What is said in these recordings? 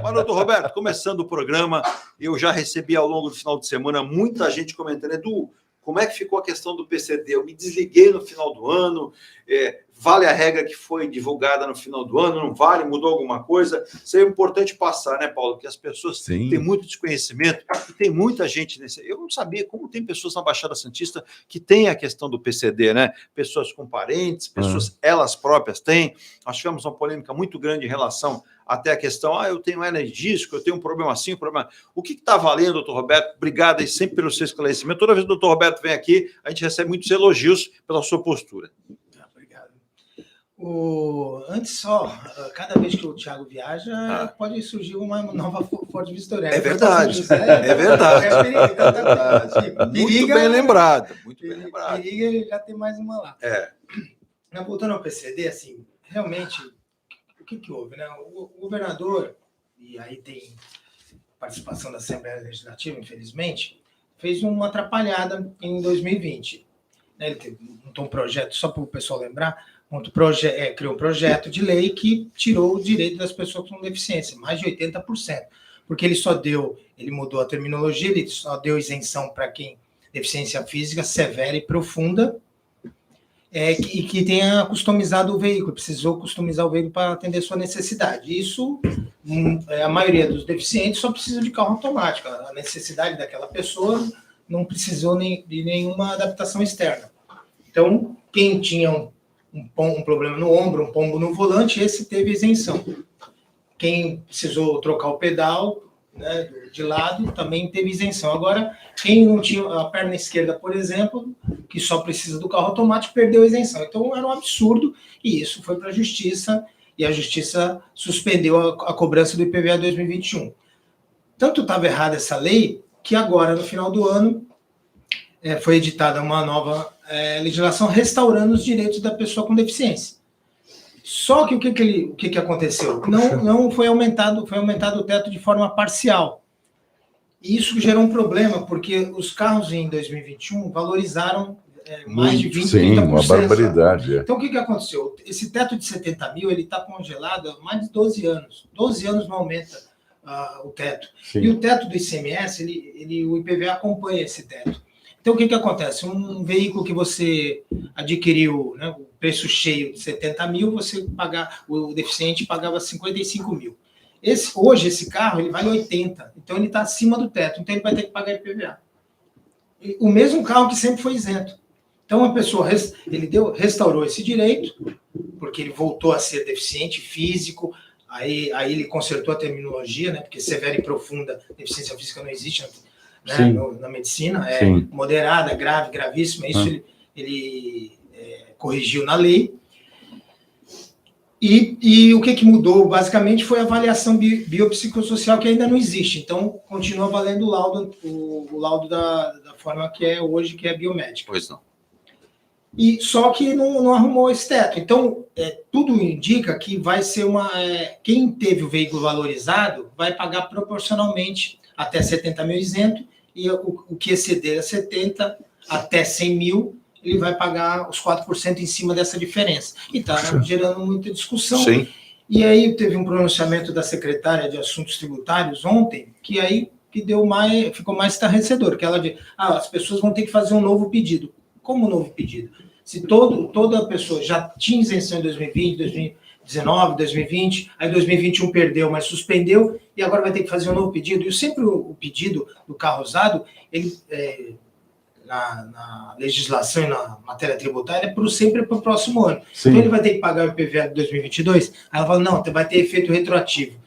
Mas, doutor Roberto, começando o programa, eu já recebi ao longo do final de semana muita gente comentando, Edu, como é que ficou a questão do PCD? Eu me desliguei no final do ano, vale a regra que foi divulgada no final do ano, não vale, mudou alguma coisa? Isso é importante passar, né, Paulo? Que as pessoas têm muito desconhecimento e tem muita gente nesse... Eu não sabia como tem pessoas na Baixada Santista que têm a questão do PCD, né? Pessoas com parentes, pessoas elas próprias têm. Nós tivemos uma polêmica muito grande em relação até a questão, eu tenho hernia de disco, eu tenho um problema assim, um problema... O que está valendo, doutor Roberto? Obrigado aí sempre pelo seu esclarecimento. Toda vez que o doutor Roberto vem aqui, a gente recebe muitos elogios pela sua postura. Obrigado. Antes só, cada vez que o Thiago viaja, pode surgir uma nova Ford Vistoria. É verdade, é verdade. Muito bem lembrado. Muito bem lembrado. Periga, ele já tem mais uma lá. Voltando ao PCD, assim, realmente... O que houve, né? O governador, e aí tem participação da Assembleia Legislativa, infelizmente, fez uma atrapalhada em 2020. Ele montou um projeto, só para o pessoal lembrar, criou um projeto de lei que tirou o direito das pessoas com deficiência, mais de 80%, porque ele mudou a terminologia, ele só deu isenção para quem deficiência física severa e profunda, e que tenha customizado o veículo, precisou customizar o veículo para atender sua necessidade. Isso, a maioria dos deficientes só precisa de carro automático. A necessidade daquela pessoa não precisou de nenhuma adaptação externa. Então, quem tinha um problema no ombro, um pombo no volante, esse teve isenção. Quem precisou trocar o pedal, né, de lado, também teve isenção. Agora, quem não tinha a perna esquerda, por exemplo, que só precisa do carro automático, perdeu a isenção. Então, era um absurdo, e isso foi para a Justiça, e a Justiça suspendeu a cobrança do IPVA 2021. Tanto estava errada essa lei, que agora, no final do ano, foi editada uma nova legislação restaurando os direitos da pessoa com deficiência. Só que o que aconteceu? Não foi aumentado o teto de forma parcial. E isso gerou um problema, porque os carros em 2021 valorizaram mais de 20%, 30%. Sim, uma barbaridade. Então, o que aconteceu? Esse teto de 70 mil está congelado há mais de 12 anos. 12 anos não aumenta o teto. Sim. E o teto do ICMS, o IPVA acompanha esse teto. Então, o que acontece? Um veículo que você adquiriu, né, o preço cheio de 70 mil, o deficiente pagava 55 mil. Hoje, esse carro ele vale 80, então ele está acima do teto, então ele vai ter que pagar IPVA. O mesmo carro que sempre foi isento. Então, a pessoa restaurou esse direito, porque ele voltou a ser deficiente físico, aí ele consertou a terminologia, né, porque severa e profunda deficiência física não existe, né, na medicina, moderada, grave, gravíssima, isso ele corrigiu na lei. E o que mudou, basicamente, foi a avaliação biopsicossocial, que ainda não existe. Então, continua valendo o laudo da forma que é hoje, que é biomédica. Pois não. Só que não arrumou esse teto. Então, tudo indica que vai ser quem teve o veículo valorizado vai pagar proporcionalmente até 70 mil isento, e o que exceder a 70 até 100 mil, ele vai pagar os 4% em cima dessa diferença. E está gerando muita discussão. Sim. E aí teve um pronunciamento da secretária de Assuntos Tributários ontem, que ficou mais estarrecedor, que ela disse, as pessoas vão ter que fazer um novo pedido. Como um novo pedido? Se toda pessoa já tinha isenção em 2020, 2019, 2020, aí 2021 perdeu, mas suspendeu, e agora vai ter que fazer um novo pedido. E sempre o pedido do carro usado, ele... Na legislação e na matéria tributária, sempre para o próximo ano. Sim. Então, ele vai ter que pagar o IPVA de 2022? Aí ela fala, não, vai ter efeito retroativo.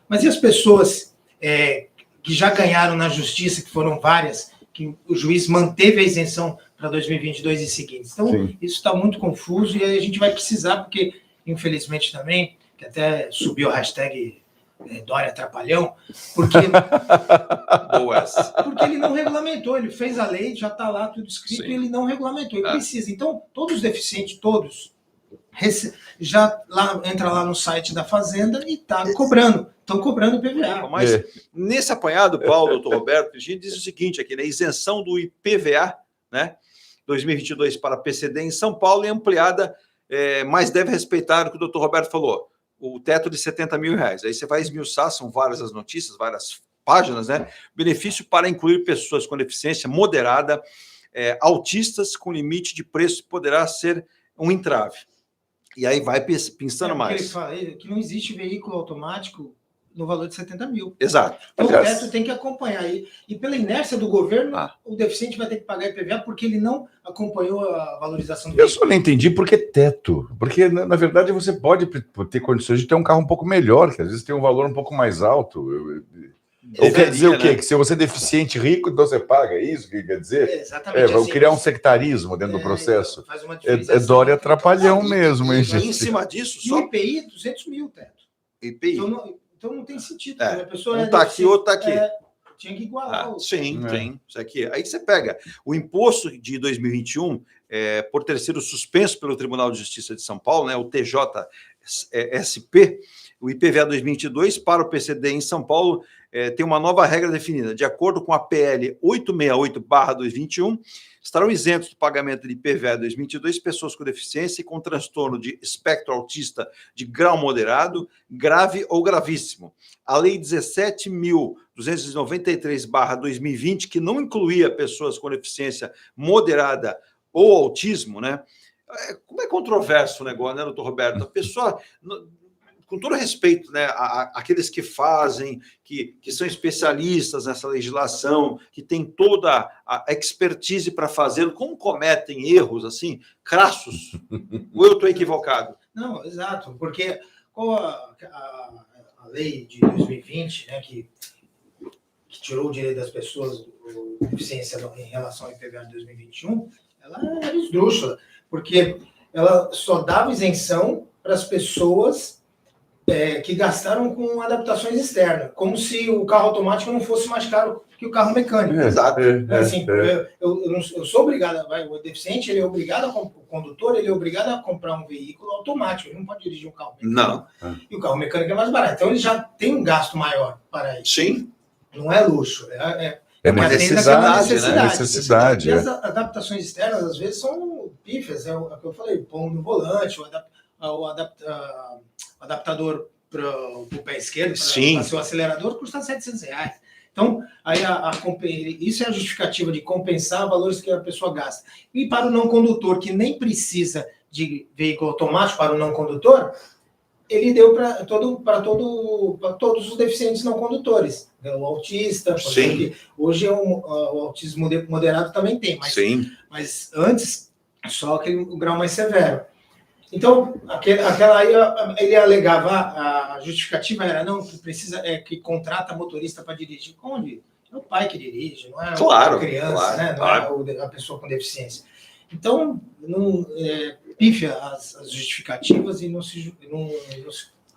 Mas e as pessoas que já ganharam na justiça, que foram várias, que o juiz manteve a isenção para 2022 e seguintes? Então, isso está muito confuso e aí a gente vai precisar, porque, infelizmente também, que até subiu a hashtag Dória Trapalhão, porque ele não regulamentou, ele fez a lei, já está lá tudo escrito, e ele não regulamentou, ele precisa. Então, todos os deficientes, já entra lá no site da Fazenda e estão cobrando IPVA. Mas nesse apanhado, Paulo, doutor Roberto, a gente diz o seguinte aqui, né? Isenção do IPVA, né? 2022 para PCD em São Paulo é ampliada, mas deve respeitar o que o doutor Roberto falou. o teto de R$70 mil. Aí você vai esmiuçar, são várias as notícias, várias páginas, né? Benefício para incluir pessoas com deficiência moderada, autistas com limite de preço poderá ser um entrave. E aí vai pensando mais. Ele fala que não existe veículo automático no valor de 70 mil. Exato. Então, o teto tem que acompanhar. E pela inércia do governo, o deficiente vai ter que pagar IPVA porque ele não acompanhou a valorização do veículo. Eu só não entendi por que teto. Porque, na verdade, você pode ter condições de ter um carro um pouco melhor, que às vezes tem um valor um pouco mais alto. Ou quer dizer o quê? Né? Que se você é deficiente rico, então você paga isso? Que quer dizer? Exatamente. Vão criar um sectarismo dentro do processo. Faz uma Dória atrapalhão mesmo, hein, gente? Em cima disso, só... E o IPI, 200 mil, teto. IPI. Então não tem sentido. A pessoa um está aqui, outro está aqui. Tinha que igualar. Sim, tem. Isso aqui. Aí você pega o imposto de 2021, por ter sido suspenso pelo Tribunal de Justiça de São Paulo, né, o TJSP, o IPVA 2022 para o PCD em São Paulo tem uma nova regra definida. De acordo com a PL 868/2021, estarão isentos do pagamento de IPVA 2022 pessoas com deficiência e com transtorno de espectro autista de grau moderado, grave ou gravíssimo. A Lei 17.293/2020, que não incluía pessoas com deficiência moderada ou autismo, né? Como é controverso o negócio, né, doutor Roberto? A pessoa... Com todo respeito, né, aqueles que fazem, que são especialistas nessa legislação, que têm toda a expertise para fazê-lo, como cometem erros assim, crassos? Ou eu estou equivocado? Não, exato, porque qual a lei de 2020, né, que tirou o direito das pessoas com deficiência em relação ao IPVA de 2021, ela era esdrúxula, porque ela só dava isenção para as pessoas que gastaram com adaptações externas, como se o carro automático não fosse mais caro que o carro mecânico. Exato. Assim, eu sou obrigado, o deficiente ele é obrigado, o condutor ele é obrigado a comprar um veículo automático, ele não pode dirigir um carro mecânico. Não. E o carro mecânico é mais barato, então ele já tem um gasto maior para isso. Sim. Não é luxo, é necessidade. E as adaptações externas, às vezes, são pífias, é o que eu falei, pão no volante, o adaptador para o pé esquerdo, para seu acelerador, custa R$700. Então, aí isso é a justificativa de compensar valores que a pessoa gasta. E para o não condutor, que nem precisa de veículo automático para o não condutor, ele deu para todos os deficientes não condutores. O autista, porque hoje o autismo moderado também tem, mas antes só o grau mais severo. Então, aquela aí, ele alegava, a justificativa era, não, que precisa, que contrata motorista para dirigir. Onde? É o pai que dirige, não é a criança, né? Não é a pessoa com deficiência. Então, pífia as justificativas e não se...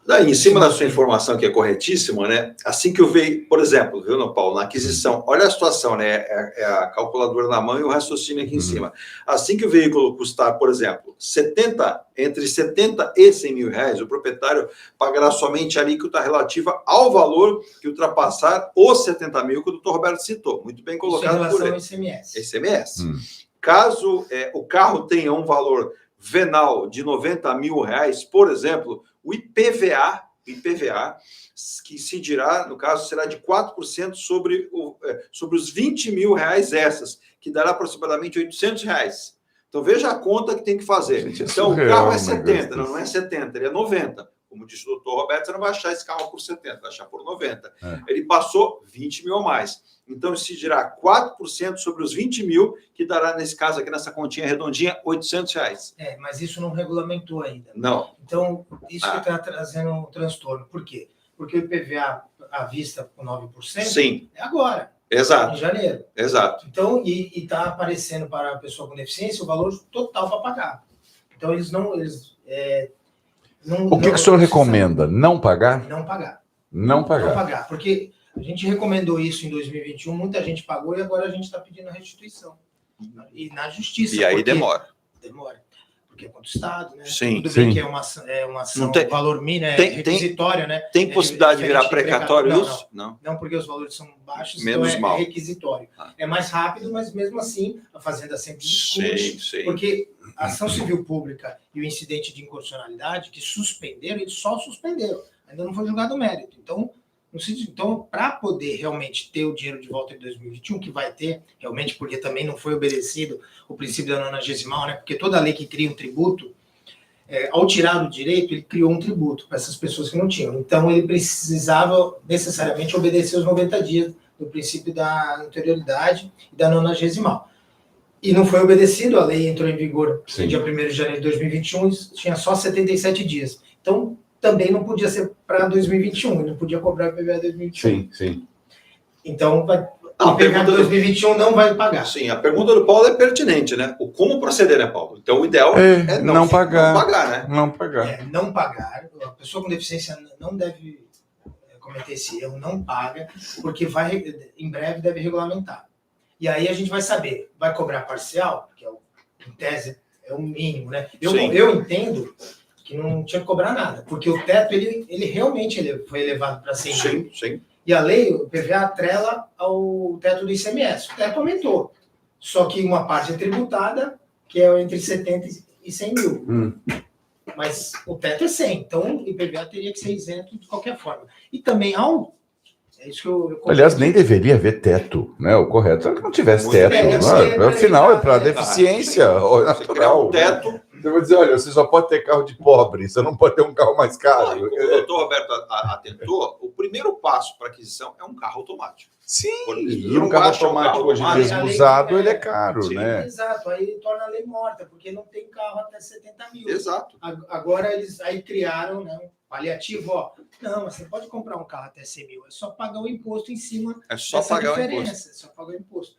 Daí, em cima da sua informação, que é corretíssima, né? Assim que eu vejo, por exemplo, viu, Paulo, na aquisição, olha a situação, né? É a calculadora na mão e o raciocínio aqui em cima. Assim que o veículo custar, por exemplo, entre 70 e 100 mil reais, o proprietário pagará somente a alíquota relativa ao valor que ultrapassar os 70 mil que o doutor Roberto citou. Muito bem colocado por ele. Isso em relação ao ICMS. ICMS. Caso o carro tenha um valor venal de 90 mil reais, por exemplo, o IPVA, que incidirá, no caso, será de 4% sobre os 20 mil reais essas, que dará aproximadamente R$800. Então, veja a conta que tem que fazer. Então, o carro é 70, não é 70, ele é 90. Como disse o doutor Roberto, você não vai achar esse carro por 70, vai achar por 90. Ele passou 20 mil a mais. Então, incidirá 4% sobre os 20 mil, que dará, nesse caso aqui, nessa continha redondinha, R$800. Mas isso não regulamentou ainda. Não. Então, isso que está trazendo um transtorno. Por quê? Porque o IPVA à vista com 9% é agora. Exato. Em janeiro. Exato. Então, e está aparecendo para a pessoa com deficiência o valor total para pagar. Então, eles não... O que o senhor recomenda? Não pagar? Não pagar. Não pagar. Não pagar, porque a gente recomendou isso em 2021, muita gente pagou e agora a gente está pedindo a restituição. E na justiça. E aí demora. Demora. porque é contra o Estado, né? Sim, tudo bem sim. que é uma ação, Tem, valor mínimo, é tem, requisitório, né? Tem possibilidade de virar diferente precatório isso? Não, porque os valores são baixos, Menos então mal. é requisitório. É mais rápido, mas mesmo assim a Fazenda sempre discute, Sim. porque a ação civil pública e o incidente de inconstitucionalidade que suspenderam, eles só suspenderam, ainda não foi julgado o mérito. Então, para poder realmente ter o dinheiro de volta em 2021, que vai ter, realmente, porque também não foi obedecido o princípio da 90ª, né? Porque toda lei que cria um tributo, ao tirar o direito, ele criou um tributo para essas pessoas que não tinham. Então, ele precisava necessariamente obedecer os 90 dias do princípio da anterioridade e da 90ª. E não foi obedecido, a lei entrou em vigor no dia 1º de janeiro de 2021, tinha só 77 dias. Então, também não podia ser para 2021, não podia cobrar o IPVA 2021. Sim. Então, o IPVA 2021 não vai pagar. Sim, a pergunta do Paulo é pertinente, né? O como proceder, né, Paulo? Então, o ideal é não pagar. Não pagar, né? Não pagar. Não pagar. A pessoa com deficiência não deve cometer esse erro, não paga, porque em breve deve regulamentar. E aí a gente vai saber, vai cobrar parcial, que em tese é o mínimo, né? Eu entendo que não tinha que cobrar nada, porque o teto, ele realmente foi elevado para 100 mil. Sim. E a lei, o PVA, atrela ao teto do ICMS. O teto aumentou. Só que uma parte é tributada, que é entre 70 e 100 mil. Mas o teto é 100, então o IPVA teria que ser isento de qualquer forma. E também é isso que eu Aliás, nem deveria haver teto, né? O correto é que não tivesse teto. Afinal, é para deficiência natural. Um teto. Eu vou dizer, olha, você só pode ter carro de pobre, você não pode ter um carro mais caro. Como o doutor Roberto atentou, o primeiro passo para aquisição é um carro automático. Sim, e um carro automático hoje mesmo usado, ele é caro, né? Exato, aí torna a lei morta, porque não tem carro até 70 mil. Exato. Agora eles aí criaram, né, um paliativo, não, você pode comprar um carro até 100 mil, é só pagar o imposto em cima dessa diferença. É só pagar o imposto.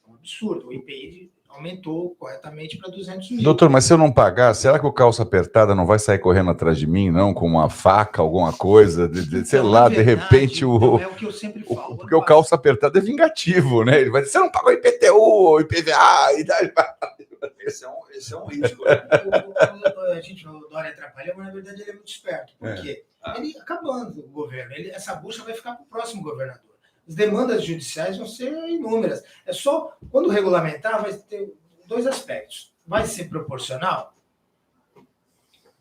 É um absurdo, o IPI aumentou corretamente para 200 mil. Doutor, mas se eu não pagar, será que o calça apertada não vai sair correndo atrás de mim, não? Com uma faca, alguma coisa? Sei lá, verdade, de repente é o que eu sempre falo. Porque o calça apertado é vingativo, né? Ele vai dizer, você não pagou IPTU, ou IPVA, e daí... Esse é um risco. A gente, o Dória atrapalha, mas na verdade ele é muito esperto. Porque ele acabando o governo, essa bucha vai ficar para o próximo governador. As demandas judiciais vão ser inúmeras. É só, quando regulamentar, vai ter dois aspectos. Vai ser proporcional?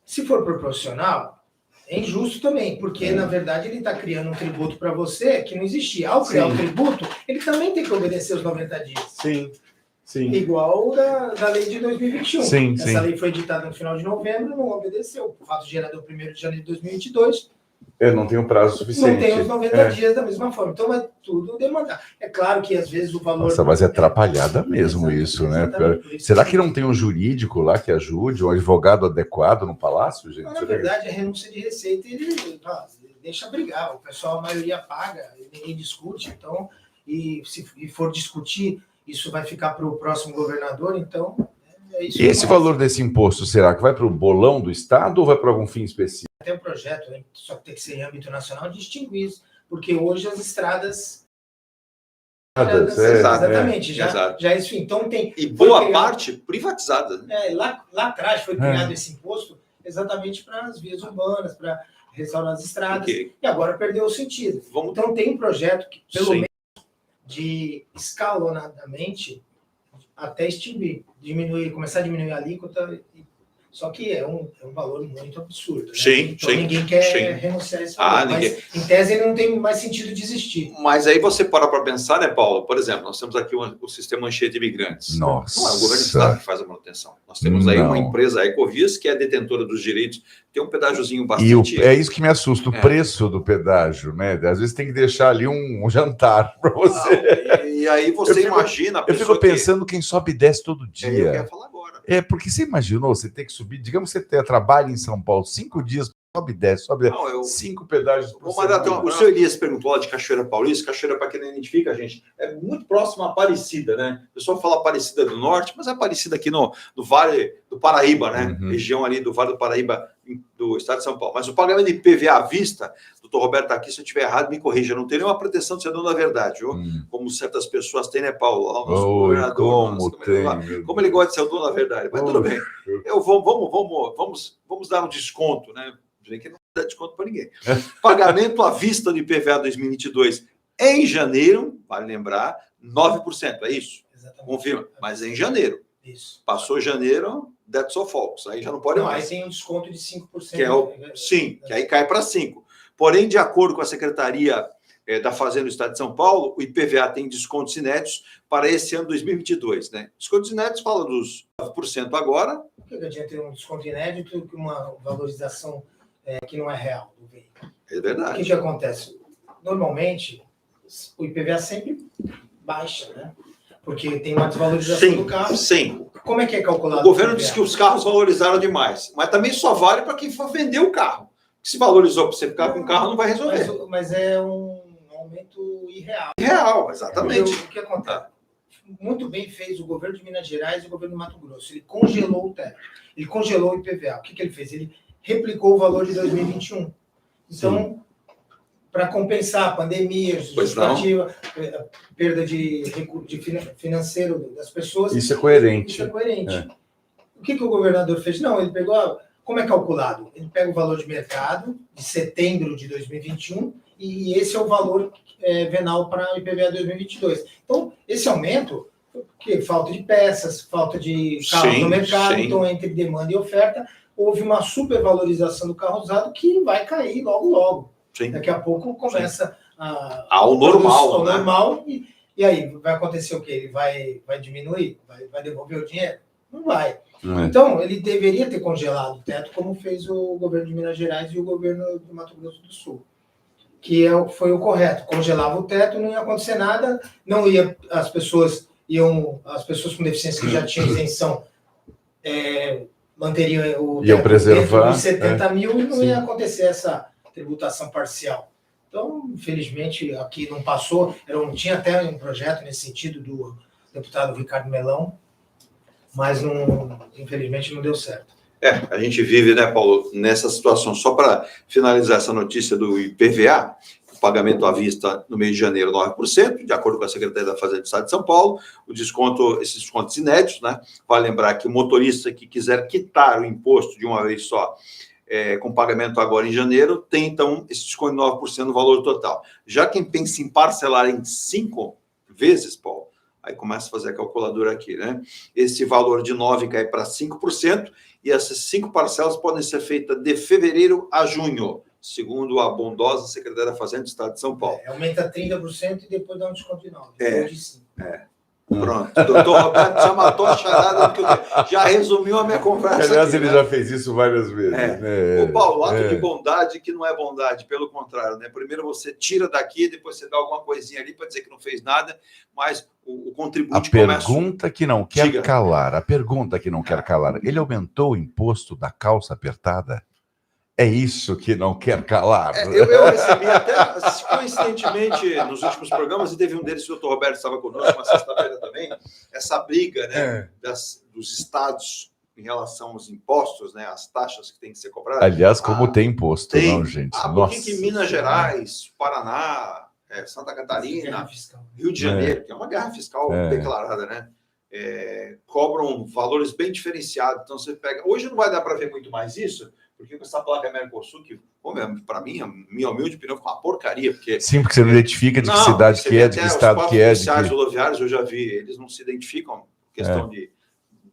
Se for proporcional, é injusto também, porque, na verdade, ele está criando um tributo para você que não existia. Ao criar o tributo, ele também tem que obedecer os 90 dias. Sim. Igual da lei de 2021. Essa lei foi editada no final de novembro, não obedeceu. O fato gerador 1º de janeiro de 2022... Eu não tenho prazo suficiente. Não tem os 90 dias da mesma forma. Então vai tudo demandar. É claro que às vezes o valor... Nossa, mas é atrapalhada mesmo isso, né? Será que não tem um jurídico lá que ajude, um advogado adequado no palácio, gente? Mas, na verdade, a renúncia de receita, ele deixa brigar. O pessoal, a maioria paga, ninguém discute. Então, e se for discutir, isso vai ficar para o próximo governador, então... E esse valor desse imposto, será que vai para o bolão do Estado ou vai para algum fim específico? Tem um projeto, só que tem que ser em âmbito nacional, de extinguir isso, porque hoje as estradas... Exatamente, já isso. Então tem... E boa parte privatizada. Né? Lá atrás foi criado esse imposto exatamente para as vias urbanas, para restaurar as estradas, e agora perdeu o sentido. Então tem um projeto que, pelo menos, de escalonadamente... até extinguir, começar a diminuir a alíquota, só que é um valor muito absurdo. Né? Então ninguém quer renunciar a esse valor, mas em tese ele não tem mais sentido de existir. Mas aí você para pensar, né, Paulo? Por exemplo, nós temos aqui o sistema Anchieta de Imigrantes. Nossa. Não é o governo do Estado que faz a manutenção. Nós temos aí uma empresa, a Ecovias, que é detentora dos direitos, tem um pedágiozinho bastante... É isso que me assusta, o preço do pedágio, né? Às vezes tem que deixar ali um jantar para você. E aí você imagina... Eu fico pensando quem sobe e desce todo dia. Eu quero falar agora. Porque você imaginou, você tem que subir, digamos que você trabalha em São Paulo 5 dias, sobe e desce, 5 pedágios por semana. O senhor Elias perguntou lá de Cachoeira Paulista. Cachoeira, para quem não identifica, a gente, é muito próximo a Aparecida, né? O pessoal fala Aparecida do Norte, mas é Aparecida aqui no Vale do Paraíba, né? Região ali do Vale do Paraíba, do estado de São Paulo. Mas o pagamento de IPVA à vista, o doutor Roberto está aqui, se eu estiver errado, me corrija. Eu não tenho nenhuma pretensão de ser dono da verdade, viu? Como certas pessoas têm, né, Paulo? Lá, o nosso governador, como ele gosta de ser o dono da verdade. Mas tudo bem. Vamos dar um desconto, né? Que não dá desconto para ninguém. Pagamento à vista do IPVA 2022 em janeiro, vale lembrar, 9%, é isso? Exatamente. Confirma, mas é em janeiro. Isso. Passou janeiro, that's all folks. Aí já não pode mais. Aí tem um desconto de 5%. Que aí cai para 5%. Porém, de acordo com a Secretaria da Fazenda do Estado de São Paulo, o IPVA tem descontos inéditos para esse ano 2022. Né? Descontos inéditos fala dos 9% agora. Por que adianta ter um desconto inédito que uma valorização que não é real do veículo? É verdade. O que acontece? Normalmente, o IPVA sempre baixa, né? Porque tem uma desvalorização do carro. Sim. Como é que é calculado? O governo diz que os carros valorizaram demais, mas também só vale para quem for vender o carro. Se valorizou para você ficar com o carro, não vai resolver. Mas é um aumento irreal. Irreal, exatamente. O que acontece? Muito bem fez o governo de Minas Gerais e o governo do Mato Grosso. Ele congelou o teto. Ele congelou o IPVA. O que ele fez? Ele replicou o valor de 2021. Então, para compensar a pandemia, justificativa, perda de financeiro das pessoas. Isso é coerente. Isso é coerente. O que o governador fez? Não, ele pegou... Como é calculado? Ele pega o valor de mercado de setembro de 2021 e esse é o valor venal para o IPVA 2022. Então, esse aumento, porque falta de peças, falta de carros no mercado, então entre demanda e oferta, houve uma supervalorização do carro usado que vai cair logo, logo. Sim. Daqui a pouco começa ao normal. Ao normal e aí vai acontecer o quê? Ele vai diminuir? Vai devolver o dinheiro? Não vai. Então, ele deveria ter congelado o teto, como fez o governo de Minas Gerais e o governo do Mato Grosso do Sul. Que foi o correto. Congelava o teto, não ia acontecer nada, não ia, as pessoas com deficiência que já tinham isenção manteriam o teto preservar, dentro de 70 mil e não ia acontecer essa tributação parcial. Então, infelizmente, aqui não passou. Tinha até um projeto nesse sentido do deputado Ricardo Melão, mas infelizmente não deu certo. A gente vive, né, Paulo, nessa situação. Só para finalizar essa notícia do IPVA, o pagamento à vista no mês de janeiro, 9%, de acordo com a Secretaria da Fazenda do Estado de São Paulo, esses descontos inéditos, né? Vale lembrar que o motorista que quiser quitar o imposto de uma vez só, com pagamento agora em janeiro, tem, então, esse desconto de 9% no valor total. Já quem pensa em parcelar em 5 vezes, Paulo, aí começa a fazer a calculadora aqui, né? Esse valor de 9% cai para 5%, e essas 5 parcelas podem ser feitas de fevereiro a junho, segundo a bondosa Secretaria da Fazenda do Estado de São Paulo. Aumenta 30% e depois dá um desconto de 9%. Pronto. Doutor Roberto já matou a charada, porque já resumiu a minha conversa. Aliás, aqui, ele já fez isso várias vezes. Ô, Paulo, ato de bondade que não é bondade, pelo contrário, né? Primeiro você tira daqui, depois você dá alguma coisinha ali para dizer que não fez nada, mas o contribuinte começa... Pergunta que não quer calar, a pergunta que não quer calar. Ele aumentou o imposto da calça apertada? É isso que não quer calar. Eu recebi até, coincidentemente, nos últimos programas, e teve um deles, o doutor Roberto estava conosco, na sexta-feira também, essa briga, né, dos estados em relação aos impostos, né, as taxas que têm que ser cobradas. Aliás, como tem imposto, não, gente? Por que Minas Gerais, Paraná, Santa Catarina, Rio de Janeiro, que é uma guerra fiscal declarada, né? Cobram valores bem diferenciados. Então, você pega... Hoje não vai dar para ver muito mais isso, porque com essa placa Mercosul, que, para mim, a minha humilde opinião, ficou uma porcaria. Porque... Sim, porque você não identifica de que cidade que é, de que estado que é. Os policiais rodoviários, eu já vi, eles não se identificam, questão de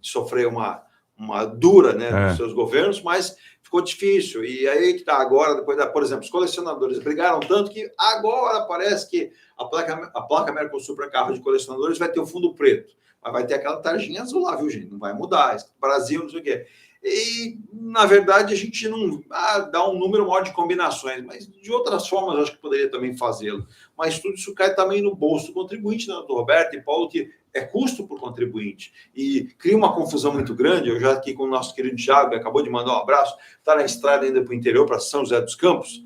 sofrer uma dura, né, dos seus governos, mas ficou difícil. E aí que está agora, depois por exemplo, os colecionadores brigaram tanto que agora parece que a placa Mercosul para carro de colecionadores vai ter o fundo preto, mas vai ter aquela tarjinha azul lá, viu, gente? Não vai mudar. Brasil, não sei o quê. E, na verdade, a gente não dá um número maior de combinações, mas de outras formas eu acho que poderia também fazê-lo. Mas tudo isso cai também no bolso do contribuinte, né, do Roberto e Paulo, que é custo por contribuinte. E cria uma confusão muito grande. Eu já aqui com o nosso querido Thiago, que acabou de mandar um abraço, está na estrada ainda para o interior, para São José dos Campos.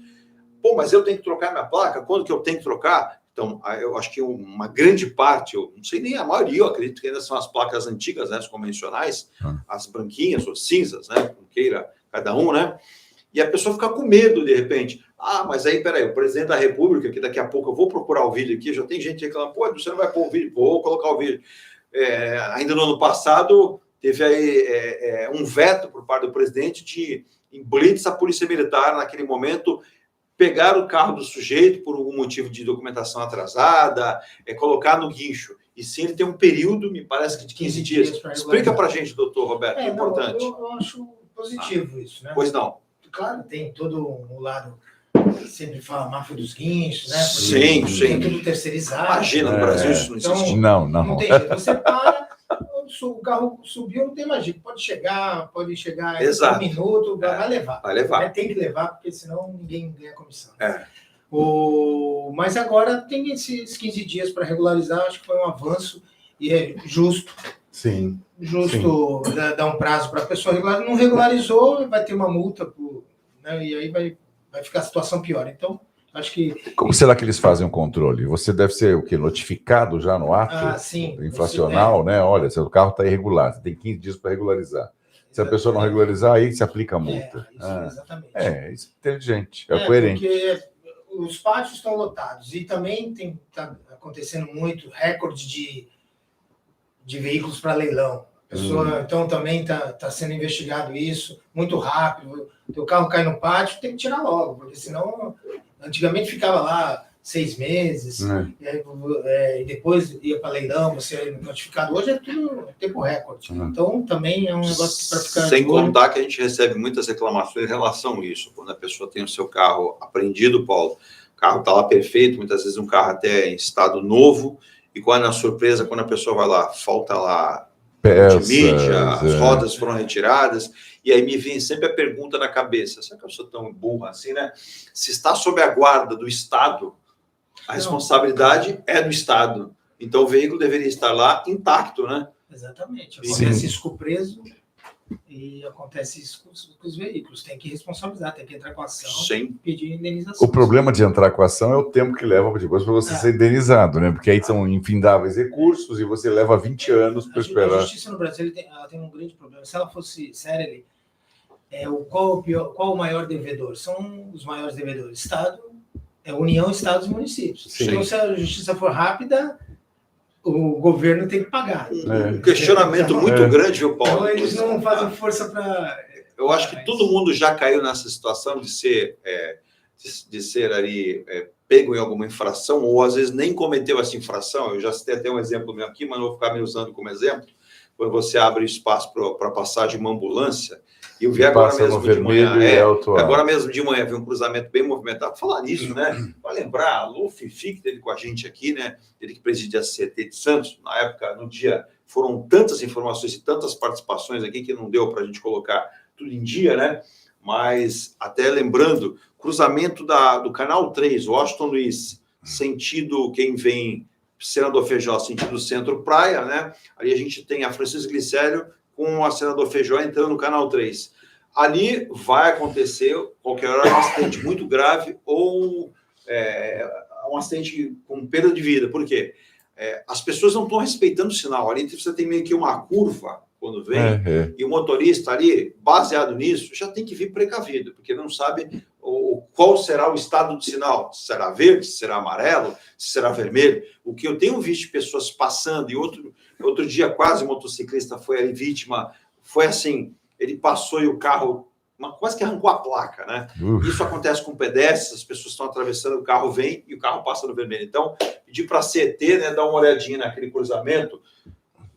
Pô, mas eu tenho que trocar minha placa? Quando que eu tenho que trocar? Então, eu acho que uma grande parte, eu não sei nem a maioria, eu acredito que ainda são as placas antigas, né, as convencionais, as branquinhas ou cinzas, né, como queira cada um, né? E a pessoa fica com medo, de repente. Mas aí, peraí, o presidente da República, que daqui a pouco eu vou procurar o vídeo aqui, já tem gente reclamando, pô, você não vai pôr o vídeo? Vou colocar o vídeo. Ainda no ano passado, teve aí um veto por parte do presidente de, em blitz, a Polícia Militar, naquele momento, pegar o carro do sujeito por algum motivo de documentação atrasada, colocar no guincho. E sim, ele tem um período, me parece que de 15 dias. Explica para a gente, doutor Roberto, é importante. Eu acho positivo isso, né? Pois não. Claro, tem todo um lado, sempre fala máfia dos guinchos, né? Sim, sim. Tem tudo terceirizado. Imagina, no Brasil isso não existe. Então, não tem jeito. Você para, o carro subiu, não tem mais jeito. Pode chegar Exato. em 1 minuto, vai levar. Vai levar. Tem que levar, porque senão ninguém ganha comissão. Mas agora tem esses 15 dias para regularizar, acho que foi um avanço e é justo. Sim. Justo dar um prazo para a pessoa regularizar. Não regularizou, vai ter uma multa, né, e aí vai ficar a situação pior. Então, acho que... Como será que eles fazem o controle? Você deve ser o quê? Notificado já no ato sim, infracional, né? Olha, seu carro está irregular, você tem 15 dias para regularizar. Se a pessoa não regularizar, aí se aplica a multa. Exatamente. Isso é inteligente, é coerente. Porque os pátios estão lotados e também está acontecendo muito recorde de veículos para leilão. Então também está sendo investigado isso muito rápido. O carro cai no pátio, tem que tirar logo, porque senão antigamente ficava lá 6 meses, e depois ia para leilão, você é notificado. Hoje é tudo tempo recorde. Então também é um negócio para ficar. Sem contar que a gente recebe muitas reclamações em relação a isso. Quando a pessoa tem o seu carro apreendido, Paulo, o carro está lá perfeito, muitas vezes um carro até em estado novo, e qual é a surpresa quando a pessoa vai lá, falta lá multimídia, as rodas foram retiradas, e aí me vem sempre a pergunta na cabeça, será que eu sou tão burra assim, né? Se está sob a guarda do Estado, a responsabilidade é do Estado. Então o veículo deveria estar lá intacto, né? Exatamente. Acontece isso com o preso e acontece isso com os veículos. Tem que responsabilizar, tem que entrar com a ação e pedir indenização. O problema de entrar com a ação é o tempo que leva depois para você ser indenizado, né? Porque aí são infindáveis recursos e você leva 20 anos para esperar. A justiça no Brasil ela tem um grande problema. Se ela fosse séria, qual o maior devedor? São os maiores devedores. Estado, União, Estados e municípios. Sim. Então, se a justiça for rápida, o governo tem que pagar. Um questionamento muito grande, viu, Paulo? Então, eles não fazem força para... Eu acho que todo mundo já caiu nessa situação de ser ali pego em alguma infração, ou às vezes nem cometeu essa infração. Eu já citei até um exemplo meu aqui, mas não vou ficar me usando como exemplo. Quando você abre espaço para passar de uma ambulância, e eu vi agora mesmo de manhã, agora mesmo de manhã, vi um cruzamento bem movimentado. Falar nisso, né? Para lembrar, alô, Fifi, que teve com a gente aqui, né? Ele que presidia a CT de Santos, na época, no dia, foram tantas informações e tantas participações aqui que não deu para a gente colocar tudo em dia, né? Mas, até lembrando, cruzamento do Canal 3, Washington Luiz, sentido quem vem Senador Feijó, sentido centro-praia, né? Ali a gente tem a Francisco Glicério com a Senador Feijó entrando no Canal 3. Ali vai acontecer, qualquer hora, um acidente muito grave ou um acidente com perda de vida. Por quê? As pessoas não estão respeitando o sinal. Ali você tem meio que uma curva quando vem, e o motorista ali, baseado nisso, já tem que vir precavido, porque não sabe qual será o estado do sinal. Se será verde, se será amarelo, se será vermelho. O que eu tenho visto pessoas passando, e outro dia quase um motociclista foi ali vítima, foi assim, ele passou e o carro quase que arrancou a placa, né? Isso acontece com pedestres, as pessoas estão atravessando, o carro vem e o carro passa no vermelho. Então, pedir para a CET, né, dar uma olhadinha naquele cruzamento,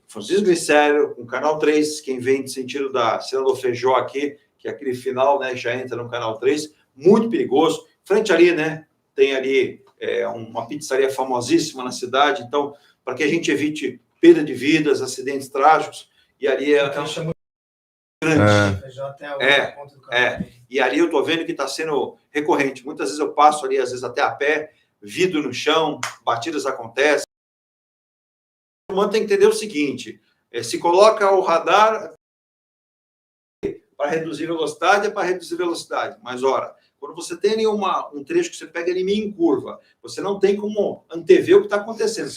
Francisco Glicério, com Canal 3, quem vem de sentido da Senador Feijó aqui, que é aquele final, né, já entra no Canal 3, muito perigoso. Frente ali, né, tem ali uma pizzaria famosíssima na cidade, então, para que a gente evite perda de vidas, acidentes trágicos, e ali grande. E ali eu estou vendo que está sendo recorrente. Muitas vezes eu passo ali, às vezes até a pé, vidro no chão, batidas acontecem. O humano tem que entender o seguinte, se coloca o radar para reduzir velocidade, mas ora, Quando você tem ali um trecho que você pega ele meio em curva, você não tem como antever o que está acontecendo.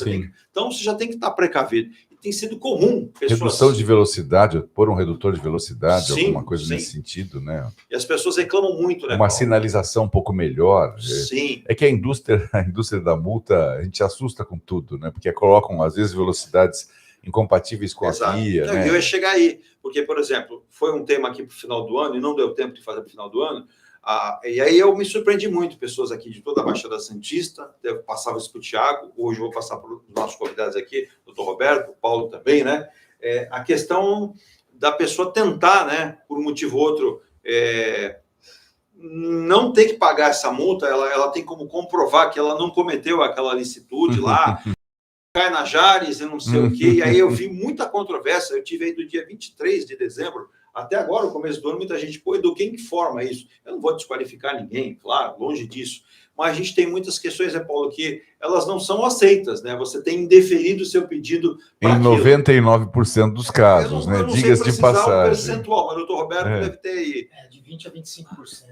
Então, você já tem que estar precavido. E tem sido comum. Redução de velocidade, pôr um redutor de velocidade, sim, alguma coisa sim. nesse sentido, né? E as pessoas reclamam muito, né, uma Paulo? sinalização um pouco melhor. Sim. É que a indústria da multa, a gente assusta com tudo, né? Porque colocam, às vezes, velocidades incompatíveis com Exato. a via. Não, né? eu ia chegar aí, porque, por exemplo, foi um tema aqui para o final do ano, e não deu tempo de fazer para o final do ano, e aí eu me surpreendi muito, pessoas aqui de toda a Baixada Santista, eu passava isso para o Thiago, hoje eu vou passar para os nossos convidados aqui, o doutor Roberto, o Paulo também, né? A questão da pessoa tentar, né, por um motivo ou outro, não ter que pagar essa multa, ela tem como comprovar que ela não cometeu aquela licitude lá, cai na Jales e não sei o quê, e aí eu vi muita controvérsia, eu tive aí do dia 23 de dezembro, até agora, no começo do ano, muita gente, pô, Edu, quem que forma isso? Eu não vou desqualificar ninguém, claro, longe disso, mas a gente tem muitas questões, né, Paulo, que elas não são aceitas, né? Você tem indeferido o seu pedido em 99% dos casos, né? Diga-se de passagem. O percentual, mas o doutor Roberto deve ter aí. De 20% a 25%.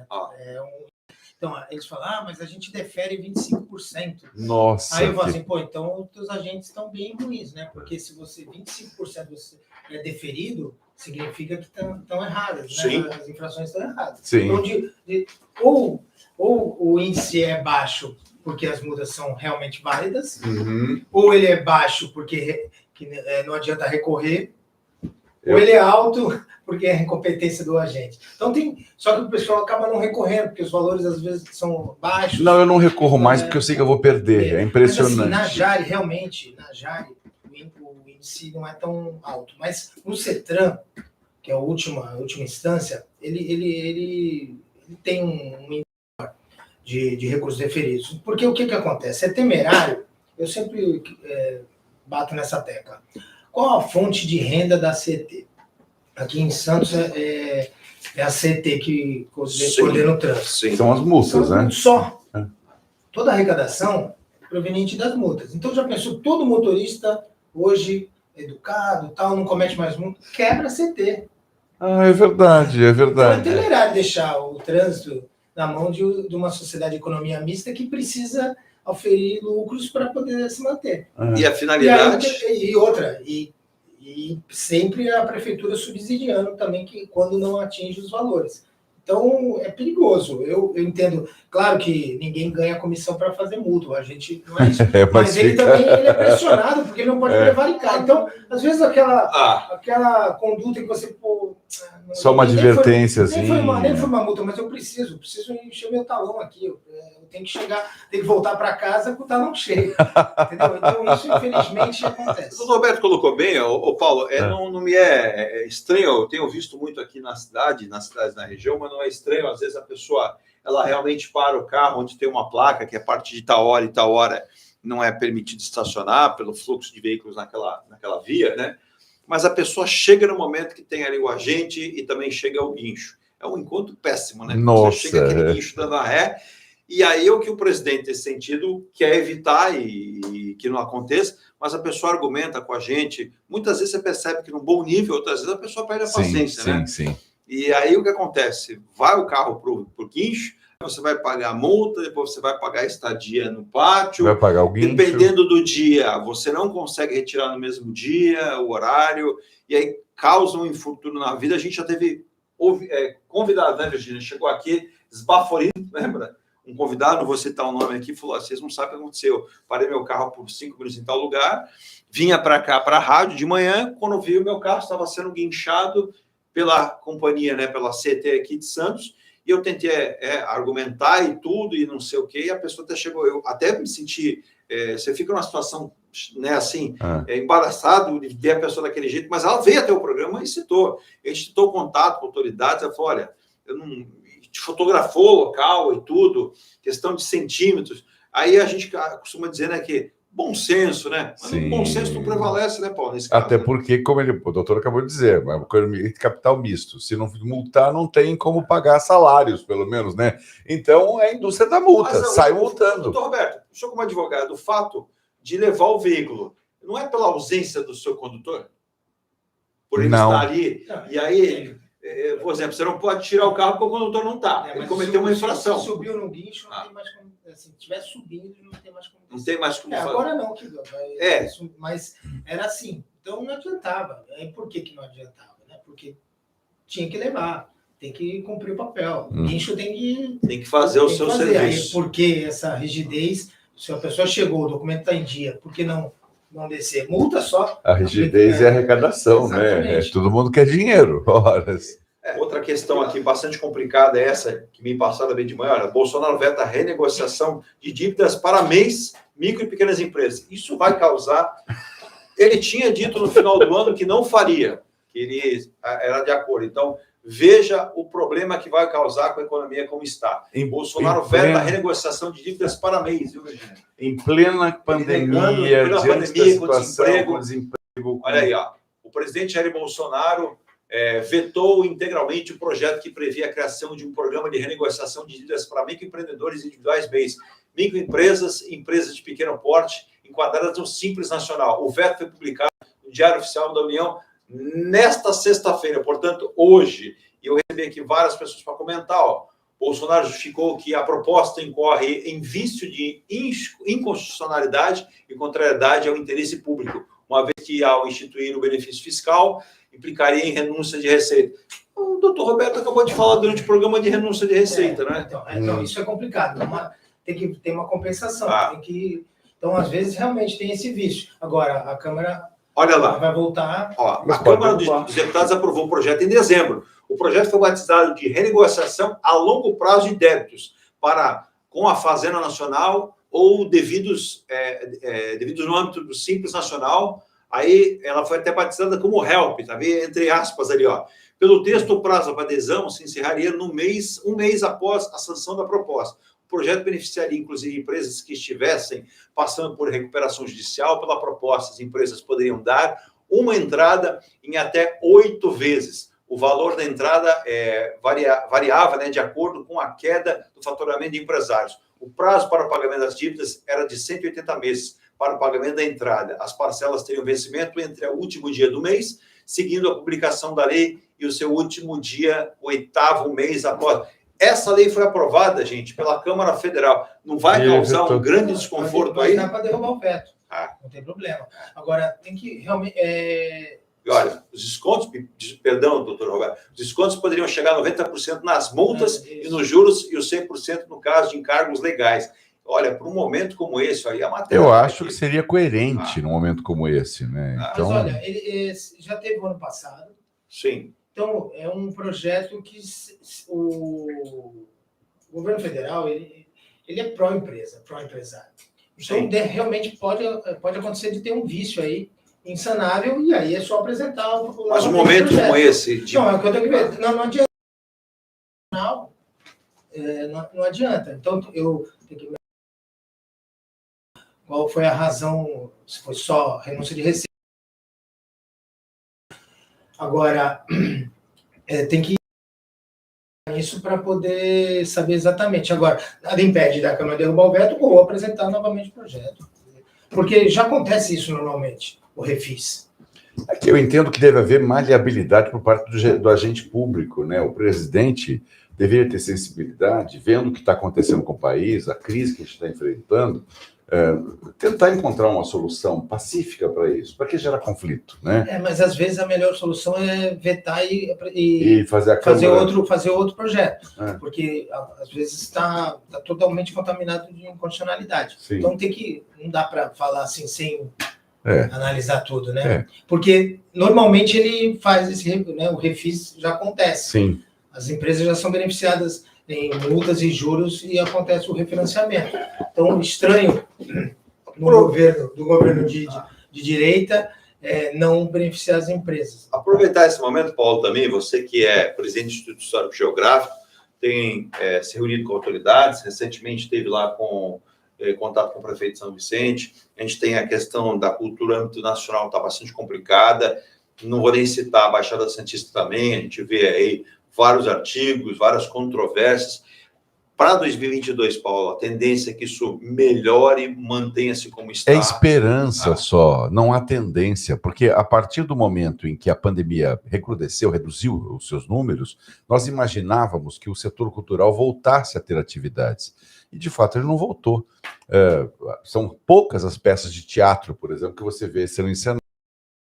Então, eles falam, mas a gente defere 25%. Nossa. Aí eu falo assim, então os teus agentes estão bem ruins, né? Porque se 25% é deferido, significa que estão erradas, né? As infrações estão erradas. Sim. Então, ou o índice é baixo porque as multas são realmente válidas, ou ele é baixo porque não adianta recorrer, ou ele é alto porque é incompetência do agente. Então só que o pessoal acaba não recorrendo, porque os valores às vezes são baixos. Não, eu não recorro mais porque eu sei que eu vou perder. É impressionante. Mas, assim, na Jari, realmente, o índice não é tão alto. Mas no CETRAN, que é a última instância, ele tem um índice de recursos deferidos. Porque o que acontece? É temerário, eu sempre bato nessa tecla. Qual a fonte de renda da CET? Aqui em Santos é a CET que coordena o trânsito. São as multas, né? Só. Toda a arrecadação é proveniente das multas. Então, já pensou, todo motorista hoje, educado, tal, não comete mais multa, quebra a CET. É verdade, é verdade. Então, é temerário deixar o trânsito na mão de uma sociedade de economia mista que precisa oferir lucros para poder se manter. E a finalidade... E sempre a prefeitura subsidiando também quando não atinge os valores. Então, é perigoso. Eu entendo, claro que ninguém ganha comissão para fazer multa, a gente não é isso. Mas ele também é pressionado, porque ele não pode prevaricar. Então, às vezes, aquela conduta que você... Só uma advertência, assim. Nem foi uma multa, mas eu preciso encher meu talão aqui. Eu tenho que tenho que voltar para casa com o talão cheio. Entendeu? Então, isso, infelizmente, acontece. O doutor Roberto colocou bem, Paulo, não me é estranho, eu tenho visto muito aqui nas cidades na região, mas não é estranho, às vezes a pessoa, ela realmente para o carro onde tem uma placa, que é a partir de tal hora e tal hora não é permitido estacionar pelo fluxo de veículos naquela via, né? Mas a pessoa chega no momento que tem ali o agente e também chega o guincho. É um encontro péssimo, né? Nossa, você chega aquele guincho dando a ré, e aí o que o presidente, nesse sentido, quer evitar e que não aconteça, mas a pessoa argumenta com a gente. Muitas vezes você percebe que num bom nível, outras vezes a pessoa perde a paciência, né? Sim. E aí o que acontece? Vai o carro para o guincho, você vai pagar a multa, depois você vai pagar a estadia no pátio. Vai pagar o guincho. Dependendo do dia, você não consegue retirar no mesmo dia, o horário, e aí causa um infortúnio na vida. A gente já teve convidado, né, Virgínia? Chegou aqui, esbaforido, lembra? Um convidado, não vou citar o nome aqui, falou: vocês não sabem o que aconteceu. Parei meu carro por 5 minutos em tal lugar, vinha para cá, para a rádio de manhã, quando vi o meu carro estava sendo guinchado pela companhia, né, pela CT aqui de Santos, e eu tentei argumentar e tudo, e não sei o quê, e a pessoa até chegou, eu até me senti, você fica numa situação, né, assim, embaraçado de ver a pessoa daquele jeito, mas ela veio até o programa e citou, a gente citou contato com autoridades, ela falou: olha, eu não... fotografou o local e tudo, questão de centímetros, aí a gente costuma dizer, né, que bom senso, né? Mas o bom senso não prevalece, né, Paulo, nesse caso. Até porque, como o doutor acabou de dizer, uma economia de capital misto. Se não multar, não tem como pagar salários, pelo menos, né? Então, é a indústria da multa, sai multando. Doutor Roberto, o senhor como advogado, o fato de levar o veículo não é pela ausência do seu condutor? Por ele estar ali, e aí por exemplo, você não pode tirar o carro porque o condutor não está. Ele cometeu uma infração. Se subiu no guincho, não tem mais como. Assim, se estiver subindo, não tem mais como. Não tem mais como fazer. Agora não, mas era assim. Então não adiantava. Por que não adiantava? Né? Porque tinha que levar, tem que cumprir o papel. O guincho tem que fazer o seu serviço. Aí, por que essa rigidez? Se a pessoa chegou, o documento está em dia, por que não descer? Multa só. A rigidez é a arrecadação, né? Todo mundo quer dinheiro. Horas. Outra questão aqui bastante complicada é essa, que me passaram bem de manhã. Olha, Bolsonaro veta a renegociação de dívidas para MEIs, micro e pequenas empresas. Isso vai causar... Ele tinha dito no final do ano que não faria, que ele era de acordo. Então, veja o problema que vai causar com a economia como está. Bolsonaro veta a renegociação de dívidas para MEIs, viu, Virginia? Em plena pandemia, com desemprego. Olha aí, ó, o presidente Jair Bolsonaro vetou integralmente o projeto que previa a criação de um programa de renegociação de dívidas para microempreendedores individuais MEIs, microempresas, empresas de pequeno porte, enquadradas no Simples Nacional. O veto foi publicado no Diário Oficial da União nesta sexta-feira, portanto, hoje. E eu recebi aqui várias pessoas para comentar. Ó, Bolsonaro justificou que a proposta incorre em vício de inconstitucionalidade e contrariedade ao interesse público, uma vez que, ao instituir o benefício fiscal, implicaria em renúncia de receita. O doutor Roberto acabou de falar durante o programa de renúncia de receita, né? Então, isso é complicado. Tem que ter uma compensação. Então, às vezes, realmente tem esse vício. Agora, a Câmara vai voltar... A Câmara dos Deputados aprovou o projeto em dezembro. O projeto foi batizado de renegociação a longo prazo de débitos com a Fazenda Nacional ou devidos no âmbito do Simples Nacional. Aí ela foi até batizada como HELP, tá vendo? Entre aspas ali, ó. Pelo texto, o prazo para adesão se encerraria um mês após a sanção da proposta. O projeto beneficiaria, inclusive, empresas que estivessem passando por recuperação judicial pela proposta. As empresas poderiam dar uma entrada em até 8 vezes. O valor da entrada variava, né, de acordo com a queda do faturamento de empresários. O prazo para o pagamento das dívidas era de 180 meses para o pagamento da entrada. As parcelas teriam vencimento entre o último dia do mês, seguindo a publicação da lei, e o seu último dia, o 8º mês após. Essa lei foi aprovada, gente, pela Câmara Federal. Não vai causar um grande desconforto aí? Dá para derrubar o veto. Não tem problema. Agora, tem que realmente... E olha, os descontos, perdão, doutor Roberto, os descontos poderiam chegar a 90% nas multas e nos juros e os 100% no caso de encargos legais. Olha, para um momento como esse, aí a matéria... Eu acho que seria coerente num momento como esse, né? Então... Mas olha, ele já teve o ano passado. Sim. Então, é um projeto que o governo federal ele é pró-empresa, pró-empresário. Então, realmente pode acontecer de ter um vício aí insanável, e aí é só apresentar... Mas um momento como esse... Não, é o que eu tenho que ver. Não adianta. Não adianta. Então, eu tenho que... Qual foi a razão? Se foi só renúncia de receita. Agora, tem que ir isso para poder saber exatamente. Agora, nada impede da Câmara derrubar o veto ou apresentar novamente o projeto. Porque já acontece isso normalmente, o refis. Aqui eu entendo que deve haver maleabilidade por parte do agente público, né? O presidente deveria ter sensibilidade, vendo o que está acontecendo com o país, a crise que a gente está enfrentando, tentar encontrar uma solução pacífica para isso, para que gerar conflito, né? Mas às vezes a melhor solução é vetar e fazer outro projeto, porque às vezes está totalmente contaminado de inconstitucionalidade. Sim. Então não dá para falar assim sem analisar tudo, né? Porque normalmente ele faz esse, né, o refis já acontece. Sim. As empresas já são beneficiadas em multas e juros e acontece o refinanciamento. Então, estranho do governo de direita não beneficiar as empresas. Aproveitar esse momento, Paulo, também, você que é presidente do Instituto Histórico Geográfico, tem se reunido com autoridades, recentemente esteve lá com contato com o prefeito de São Vicente. A gente tem a questão da cultura no âmbito nacional, está bastante complicada. Não vou nem citar a Baixada Santista também, a gente vê aí vários artigos, várias controvérsias. Para 2022, Paulo, a tendência é que isso melhore, mantenha-se como está. É esperança só, não há tendência, porque a partir do momento em que a pandemia recrudesceu, reduziu os seus números, nós imaginávamos que o setor cultural voltasse a ter atividades. E, de fato, ele não voltou. São poucas as peças de teatro, por exemplo, que você vê sendo encenadas.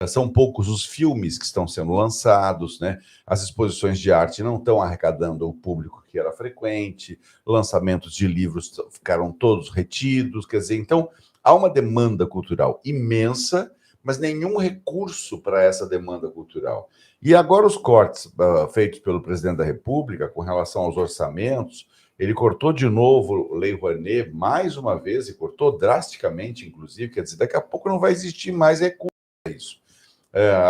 São poucos os filmes que estão sendo lançados, né? As exposições de arte não estão arrecadando o público que era frequente, lançamentos de livros ficaram todos retidos, quer dizer, então há uma demanda cultural imensa, mas nenhum recurso para essa demanda cultural. E agora os cortes feitos pelo presidente da República com relação aos orçamentos, ele cortou de novo Lei Rouanet mais uma vez, e cortou drasticamente, inclusive, quer dizer, daqui a pouco não vai existir mais recurso para isso.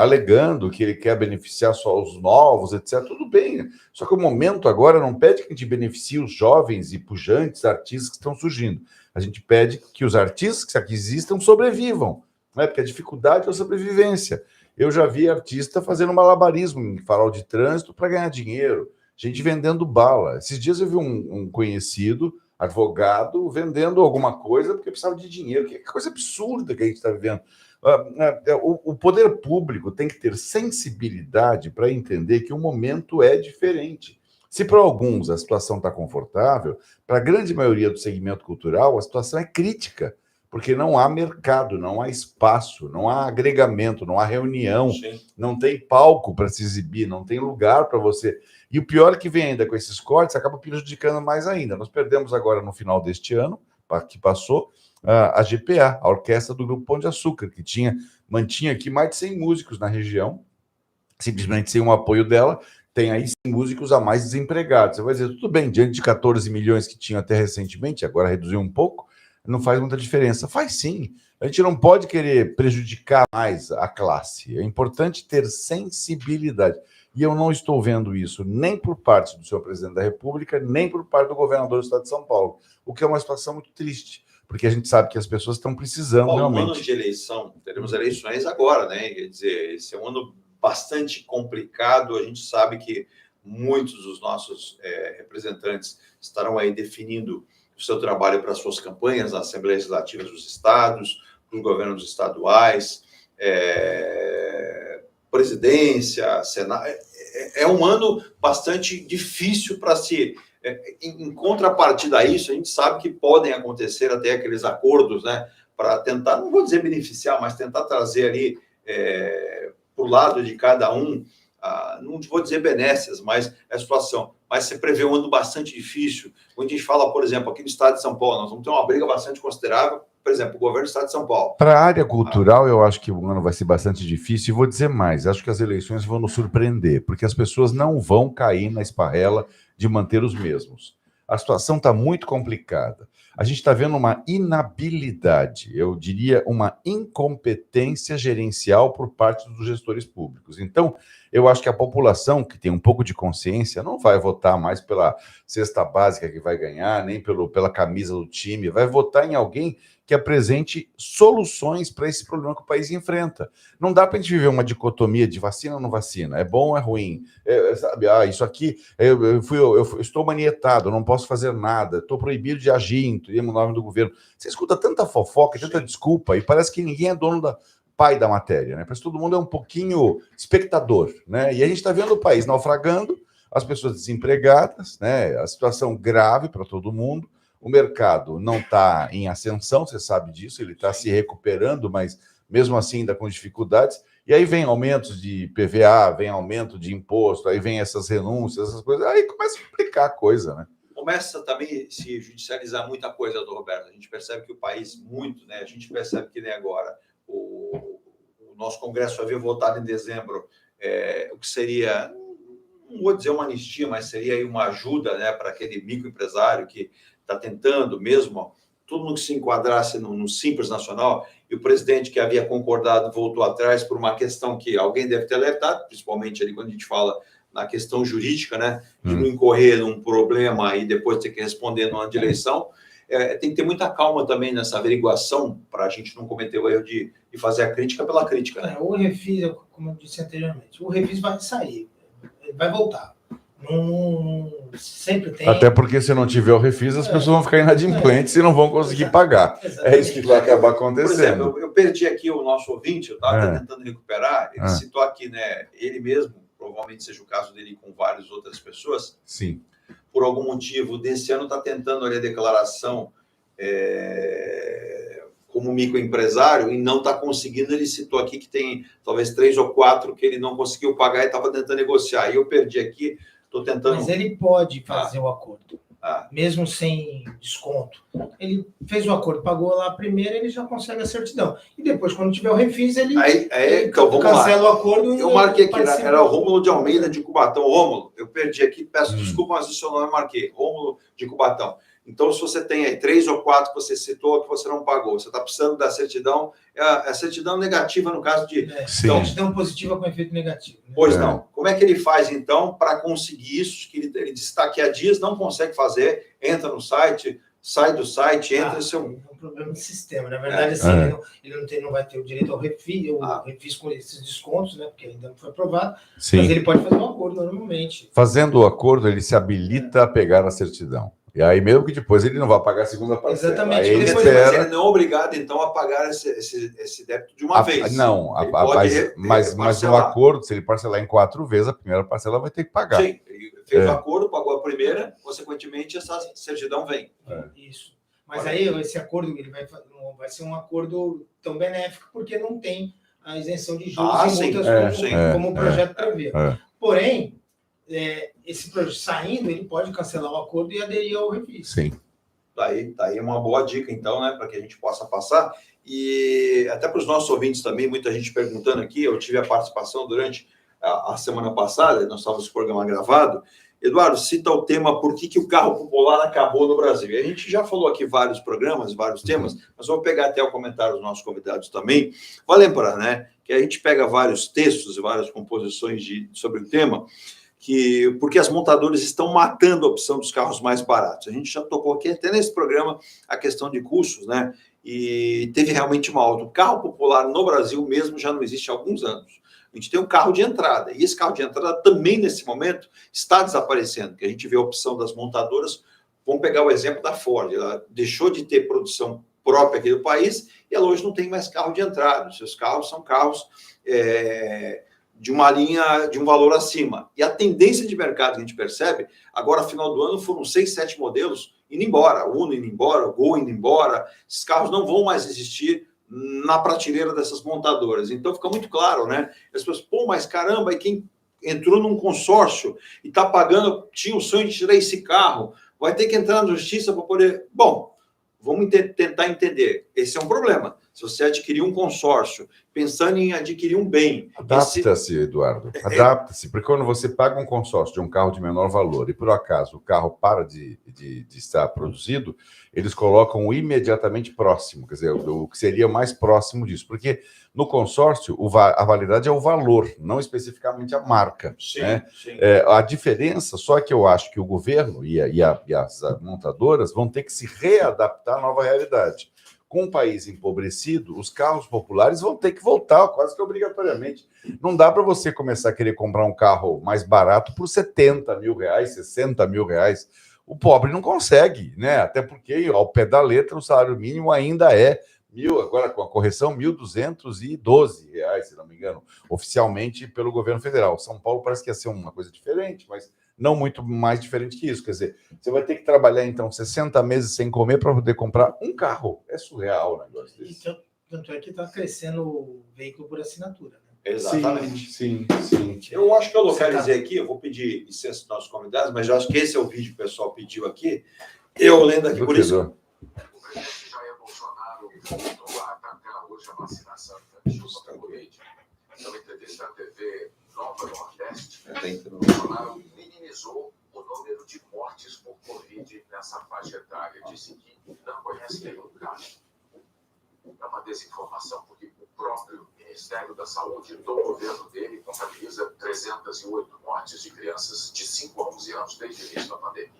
Alegando que ele quer beneficiar só os novos, etc. Tudo bem, só que o momento agora não pede que a gente beneficie os jovens e pujantes artistas que estão surgindo. A gente pede que os artistas que aqui existam sobrevivam, né? Porque a dificuldade é a sobrevivência. Eu já vi artista fazendo malabarismo em farol de trânsito para ganhar dinheiro, gente vendendo bala. Esses dias eu vi um conhecido, advogado, vendendo alguma coisa porque precisava de dinheiro. Que coisa absurda que a gente está vivendo. O poder público tem que ter sensibilidade para entender que o momento é diferente. Se para alguns a situação está confortável, para a grande maioria do segmento cultural a situação é crítica, porque não há mercado, não há espaço, não há agregamento, não há reunião, não tem palco para se exibir, não tem lugar para você. E o pior é que vem ainda com esses cortes, acaba prejudicando mais ainda. Nós perdemos agora no final deste ano, que passou, a GPA, a Orquestra do Grupo Pão de Açúcar, que mantinha aqui mais de 100 músicos na região, simplesmente sem o apoio dela, tem aí 100 músicos a mais desempregados. Você vai dizer, tudo bem, diante de 14 milhões que tinha até recentemente, agora reduziu um pouco, não faz muita diferença. Faz sim, a gente não pode querer prejudicar mais a classe, é importante ter sensibilidade. E eu não estou vendo isso nem por parte do senhor presidente da República, nem por parte do governador do estado de São Paulo, o que é uma situação muito triste, porque a gente sabe que as pessoas estão precisando realmente. Um ano de eleição, teremos eleições agora, né? Quer dizer, esse é um ano bastante complicado, a gente sabe que muitos dos nossos representantes estarão aí definindo o seu trabalho para as suas campanhas nas Assembleias Legislativas dos estados, dos governos estaduais, presidência, Senado. É um ano bastante difícil para se... Em contrapartida a isso, a gente sabe que podem acontecer até aqueles acordos, né, para tentar, não vou dizer beneficiar, mas tentar trazer ali para o lado de cada um, não vou dizer benécias, mas a situação. Mas você prevê um ano bastante difícil, onde a gente fala, por exemplo, aqui no estado de São Paulo, nós vamos ter uma briga bastante considerável, por exemplo, o governo do estado de São Paulo. Para a área cultural, eu acho que o ano vai ser bastante difícil, e vou dizer mais, acho que as eleições vão nos surpreender, porque as pessoas não vão cair na esparrela de manter os mesmos. A situação está muito complicada. A gente está vendo uma inabilidade, eu diria uma incompetência gerencial por parte dos gestores públicos. Então, eu acho que a população, que tem um pouco de consciência, não vai votar mais pela cesta básica que vai ganhar, nem pela camisa do time, vai votar em alguém que apresente soluções para esse problema que o país enfrenta. Não dá para a gente viver uma dicotomia de vacina ou não vacina, é bom ou é ruim. Sabe, isso aqui, eu estou manietado, não posso fazer nada, estou proibido de agir em nome do governo. Você escuta tanta fofoca, tanta desculpa, e parece que ninguém é dono pai da matéria, né? Parece que todo mundo é um pouquinho espectador, né? E a gente está vendo o país naufragando, as pessoas desempregadas, né? A situação grave para todo mundo. O mercado não está em ascensão, você sabe disso, ele está se recuperando, mas mesmo assim ainda com dificuldades. E aí vem aumentos de PVA, vem aumento de imposto, aí vem essas renúncias, essas coisas, aí começa a complicar a coisa, né? Começa também a se judicializar muita coisa, doutor Roberto. A gente percebe que o país, muito, né? A gente percebe que nem agora o nosso Congresso havia votado em dezembro o que seria, não vou dizer uma anistia, mas seria aí uma ajuda, né, para aquele microempresário que está tentando mesmo, todo mundo que se enquadrasse no Simples Nacional, e o presidente que havia concordado voltou atrás por uma questão que alguém deve ter alertado, principalmente ali quando a gente fala na questão jurídica, né, de não incorrer num problema e depois ter que responder no ano de eleição. Tem que ter muita calma também nessa averiguação para a gente não cometer o erro de fazer a crítica pela crítica. Né? O refis, como eu disse anteriormente, o refis vai sair, ele vai voltar. Sempre tem. Até porque se não tiver o refis, as pessoas vão ficar inadimplentes e não vão conseguir pagar. Exatamente. É isso que vai acabar acontecendo. Por exemplo, eu perdi aqui o nosso ouvinte, eu estava tentando recuperar, ele citou aqui, né, ele mesmo, provavelmente seja o caso dele com várias outras pessoas. Sim. Por algum motivo, desse ano está tentando ali a declaração como microempresário e não está conseguindo. Ele citou aqui que tem talvez 3 ou 4 que ele não conseguiu pagar e estava tentando negociar. E eu perdi aqui, estou tentando... Mas ele pode fazer o acordo, mesmo sem desconto. Ele fez o acordo, pagou lá primeiro, ele já consegue a certidão. E depois, quando tiver o refis, ele então, vamos cancela lá. o acordo. Eu marquei aqui, era o Rômulo de Almeida de Cubatão. Rômulo, eu perdi aqui, peço desculpa, mas o seu nome eu marquei. Rômulo de Cubatão. Então, se você tem aí 3 ou 4 que você citou que você não pagou, você está precisando da certidão, a certidão negativa no caso de... certidão positiva com efeito negativo. Né? Pois não. Como é que ele faz, então, para conseguir isso? Que ele disse que há dias não consegue fazer, entra no site, sai do site, entra... É um problema de sistema. Na verdade, assim, ele não vai ter o direito ao refis com esses descontos, né? Porque ainda não foi aprovado. Sim. Mas ele pode fazer um acordo normalmente. Fazendo o acordo, ele se habilita a pegar a certidão. E aí, mesmo que depois ele não vai pagar a segunda parcela. Exatamente. Aí mas ele não é obrigado, então, a pagar esse débito de uma vez. Não, mas no acordo, se ele parcelar em 4 vezes, a primeira parcela vai ter que pagar. Sim, ele fez o acordo, pagou a primeira, consequentemente, essa certidão vem. Isso. Mas aí, esse acordo ele vai ser um acordo tão benéfico, porque não tem a isenção de juros e multas como o projeto prevê. Porém, esse projeto saindo, ele pode cancelar o acordo e aderir ao refis. Sim. Tá aí uma boa dica, então, né, para que a gente possa passar. E até para os nossos ouvintes também, muita gente perguntando aqui, eu tive a participação durante a semana passada, nós estávamos com o programa gravado. Eduardo, cita o tema por que o carro popular acabou no Brasil. E a gente já falou aqui vários programas, vários temas, mas vou pegar até o comentário dos nossos convidados também. Vou lembrar, né, que a gente pega vários textos e várias composições sobre o tema, porque as montadoras estão matando a opção dos carros mais baratos. A gente já tocou aqui até nesse programa a questão de custos, né? E teve realmente uma alta. O carro popular no Brasil mesmo já não existe há alguns anos. A gente tem um carro de entrada, e esse carro de entrada também, nesse momento, está desaparecendo, porque a gente vê a opção das montadoras. Vamos pegar o exemplo da Ford, ela deixou de ter produção própria aqui do país, e ela hoje não tem mais carro de entrada. Os seus carros são carros de uma linha, de um valor acima. E a tendência de mercado que a gente percebe, agora, final do ano, foram 6, 7 modelos indo embora, o Uno indo embora, o Gol indo embora. Esses carros não vão mais existir na prateleira dessas montadoras. Então, fica muito claro, né? As pessoas, mas caramba, e quem entrou num consórcio e está pagando, tinha o sonho de tirar esse carro, vai ter que entrar na justiça para poder... Bom, vamos tentar entender. Esse é um problema. Se você adquirir um consórcio, pensando em adquirir um bem... Adapta-se, Eduardo. Adapta-se. Porque quando você paga um consórcio de um carro de menor valor e, por acaso, o carro para de estar produzido, eles colocam imediatamente próximo, quer dizer, o que seria mais próximo disso. Porque no consórcio, a validade é o valor, não especificamente a marca. Sim, né? Sim. A diferença, só que eu acho que o governo e as montadoras vão ter que se readaptar à nova realidade. Com o país empobrecido, os carros populares vão ter que voltar quase que obrigatoriamente. Não dá para você começar a querer comprar um carro mais barato por 70 mil reais, 60 mil reais. O pobre não consegue, né? Até porque, ao pé da letra, o salário mínimo ainda é agora com a correção, R$ 1.212, se não me engano, oficialmente pelo governo federal. São Paulo parece que ia ser uma coisa diferente, mas não muito mais diferente que isso. Quer dizer, você vai ter que trabalhar, então, 60 meses sem comer para poder comprar um carro. É surreal o negócio desse. Tanto é que está crescendo o veículo por assinatura, né? Exatamente. Sim. Eu acho que eu localizei aqui, eu vou pedir licença dos nossos convidados, mas eu acho que esse é o vídeo que o pessoal pediu aqui. Eu lendo aqui por isso. O presidente Jair Bolsonaro voltou a atacar hoje a vacinação infantil contra o Covid. Numa entrevista à TV Nova Nordeste, Bolsonaro minimizou o número de mortes por Covid nessa faixa etária. Disse que não conhece nenhum caso. É uma desinformação, porque o próprio Ministério da Saúde do governo dele contabiliza 308 mortes de crianças de 5 a 11 anos desde o início da pandemia.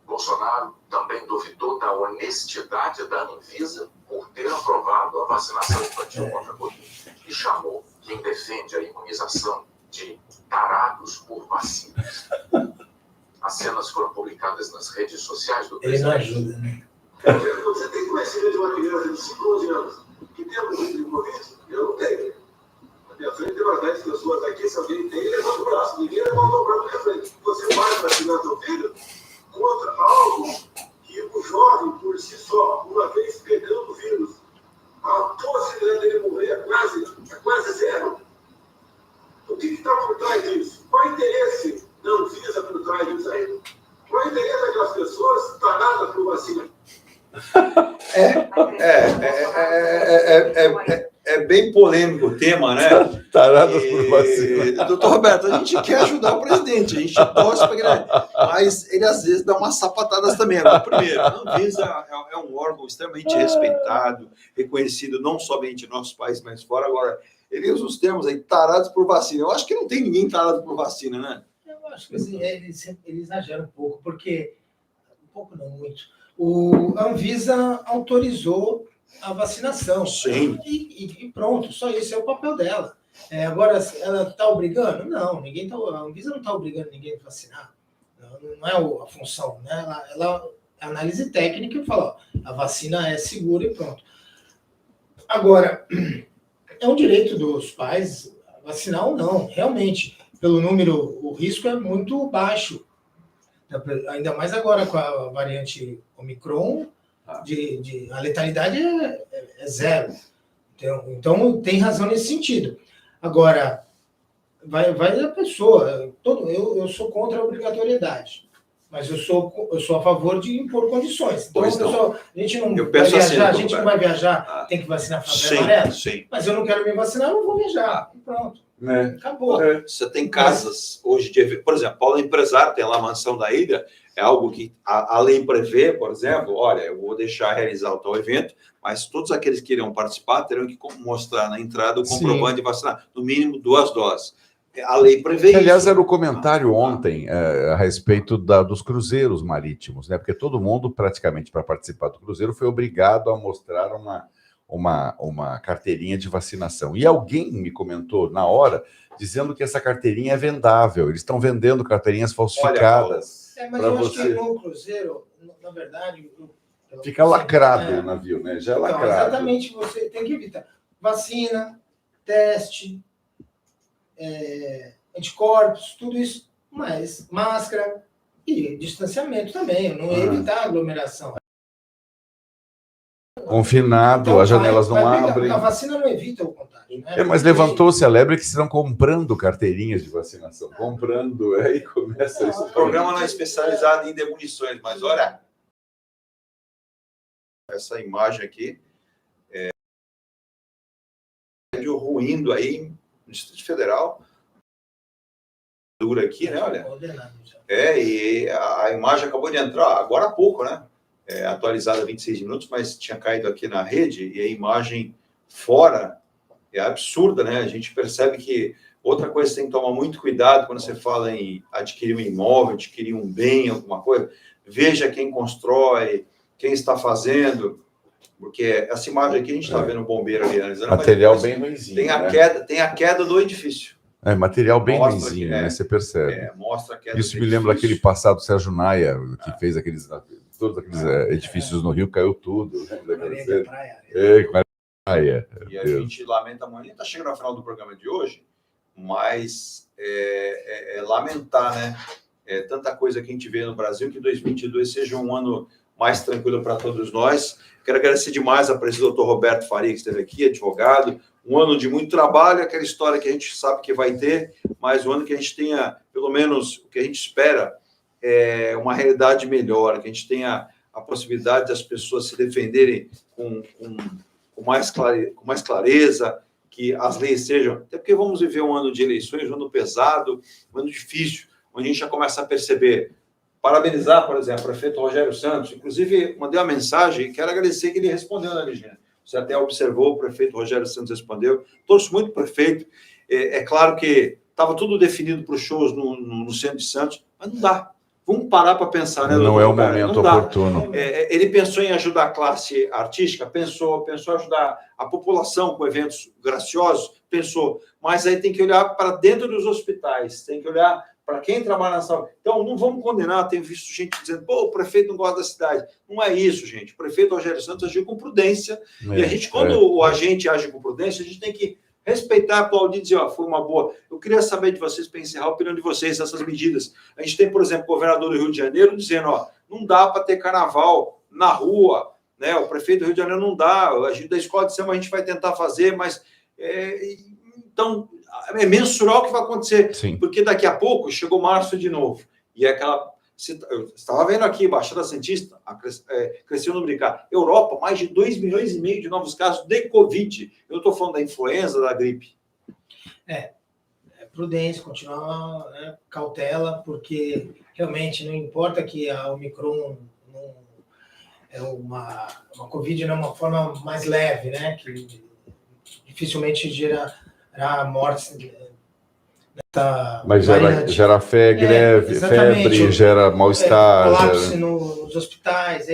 Bolsonaro também duvidou da honestidade da Anvisa por ter aprovado a vacinação infantil contra a Covid e chamou quem defende a imunização de tarados por vacinas. As cenas foram publicadas nas redes sociais do Ele não presidente. ajuda, né? Você tem conhecimento de uma criança de 5 11 anos que tem algum tipo de Covid? Eu não tenho. Na minha frente tem umas 10 pessoas aqui, se alguém tem, levanta o braço. Ninguém levantou o braço na minha frente. Você vai vacinar seu filho contra algo que o jovem, por si só, uma vez pegando o vírus, a possibilidade dele morrer é quase zero. O que está por trás disso? Qual é o interesse da Anvisa por trás disso aí? Qual é o interesse daquelas pessoas taradas por vacina? É bem polêmico o tema, né? Taradas por vacina. Doutor Roberto, a gente quer ajudar o presidente, a gente torce para ele, mas ele às vezes dá umas sapatadas também. Agora, primeiro, a Anvisa é um órgão extremamente respeitado, reconhecido não somente em nosso país, mas fora. Agora, ele usa os termos aí, tarados por vacina. Eu acho que não tem ninguém tarado por vacina, né? Eu acho que assim, ele exagera um pouco, porque... Um pouco não, muito. A Anvisa autorizou a vacinação. Sim. E pronto, só isso é o papel dela. Agora, ela está obrigando? Não, a Anvisa não está obrigando ninguém a vacinar. Não é a função, né? Ela análise técnica e fala, ó, a vacina é segura e pronto. Agora, é um direito dos pais vacinar ou não. Realmente, pelo número, o risco é muito baixo. Ainda mais agora com a variante Omicron, a letalidade é zero. Então, tem razão nesse sentido. Agora, vai da pessoa. Eu sou contra a obrigatoriedade, mas eu sou a favor de impor condições. Então, a gente não vai viajar, a gente não vai viajar, tem que vacinar a febre amarela. Mas eu não quero me vacinar, eu não vou viajar. E pronto. Acabou. Você tem casas hoje de... Por exemplo, Paulo é empresário, tem lá a mansão da ilha, é algo que a lei prevê, por exemplo, olha, eu vou deixar realizar o tal evento, mas todos aqueles que irão participar terão que mostrar na entrada o comprovante de vacinar, no mínimo 2 doses. A lei prevê isso. Aliás, era o comentário ontem a respeito dos cruzeiros marítimos, né? Porque todo mundo, praticamente, para participar do cruzeiro, foi obrigado a mostrar uma carteirinha de vacinação. E alguém me comentou na hora, dizendo que essa carteirinha é vendável. Eles estão vendendo carteirinhas falsificadas. Mas eu acho que no cruzeiro, na verdade... Fica lacrado o navio, né? Já é lacrado. Então, exatamente, você tem que evitar. Vacina, teste, anticorpos, tudo isso, mas máscara e distanciamento também, não evitar aglomeração. Confinado, então, as janelas não abrem. A vacina não evita o contágio, né? Mas levantou-se a lebre que estão comprando carteirinhas de vacinação. Comprando, aí começa isso. O programa não é especializado em demolições, mas olha, essa imagem aqui é ruindo aí no Distrito Federal. Dura aqui, né? Olha. E a imagem acabou de entrar agora há pouco, né? Atualizada 26 minutos, mas tinha caído aqui na rede e a imagem fora é absurda, né? A gente percebe que outra coisa que você tem que tomar muito cuidado quando você fala em adquirir um imóvel, adquirir um bem, alguma coisa, veja quem constrói, quem está fazendo, porque essa imagem aqui a gente está vendo o bombeiro ali analisando. Material bem ruimzinho. Tem a queda do edifício. Material bem ruimzinho, né? Você percebe. Mostra a queda. Isso me lembra aquele passado Sérgio Naia, que fez todos aqueles edifícios no Rio, caiu tudo. Praia. E a gente lamenta muito. A gente está chegando ao final do programa de hoje, mas lamentar, né? Tanta coisa que a gente vê no Brasil, que 2022 seja um ano mais tranquilo para todos nós. Quero agradecer demais a presença do Dr. Roberto Faria, que esteve aqui, advogado. Um ano de muito trabalho, aquela história que a gente sabe que vai ter, mas um ano que a gente tenha, pelo menos, o que a gente espera é uma realidade melhor, que a gente tenha a possibilidade das pessoas se defenderem com mais clareza, que as leis sejam... Até porque vamos viver um ano de eleições, um ano pesado, um ano difícil, onde a gente já começa a perceber. Parabenizar, por exemplo, o prefeito Rogério Santos. Inclusive, mandei uma mensagem e quero agradecer que ele respondeu na legenda. Você até observou, o prefeito Rogério Santos respondeu. Torço muito para o prefeito. É claro que estava tudo definido para os shows no centro de Santos, mas não dá. Vamos parar para pensar, né? Não é o Roberto? momento Não dá. oportuno. Ele pensou em ajudar a classe artística, pensou em ajudar a população com eventos graciosos, pensou, mas aí tem que olhar para dentro dos hospitais, tem que olhar para quem trabalha na saúde. Então, não vamos condenar, tenho visto gente dizendo, pô, o prefeito não gosta da cidade. Não é isso, gente. O prefeito Rogério Santos agiu com prudência, e a gente, quando o agente age com prudência, a gente tem que respeitar, aplaudir e dizer, ó, foi uma boa. Eu queria saber de vocês, para encerrar a opinião de vocês, essas medidas. A gente tem, por exemplo, o governador do Rio de Janeiro dizendo, ó, não dá para ter carnaval na rua, né? O prefeito do Rio de Janeiro não dá, da escola de samba a gente vai tentar fazer, mas... então, é mensurar o que vai acontecer. Sim. Porque daqui a pouco chegou março de novo. E é aquela... Eu estava vendo aqui, Baixada Santista, cresceu no brincar. Europa, mais de 2,5 milhões de novos casos de Covid. Eu não estou falando da influenza, da gripe. É prudência, continuar, né, cautela, porque realmente não importa que a Omicron não é uma Covid, não é uma forma mais leve, né, que dificilmente gerará mortes. Mas gera febre, gera mal-estar. Colapso nos hospitais,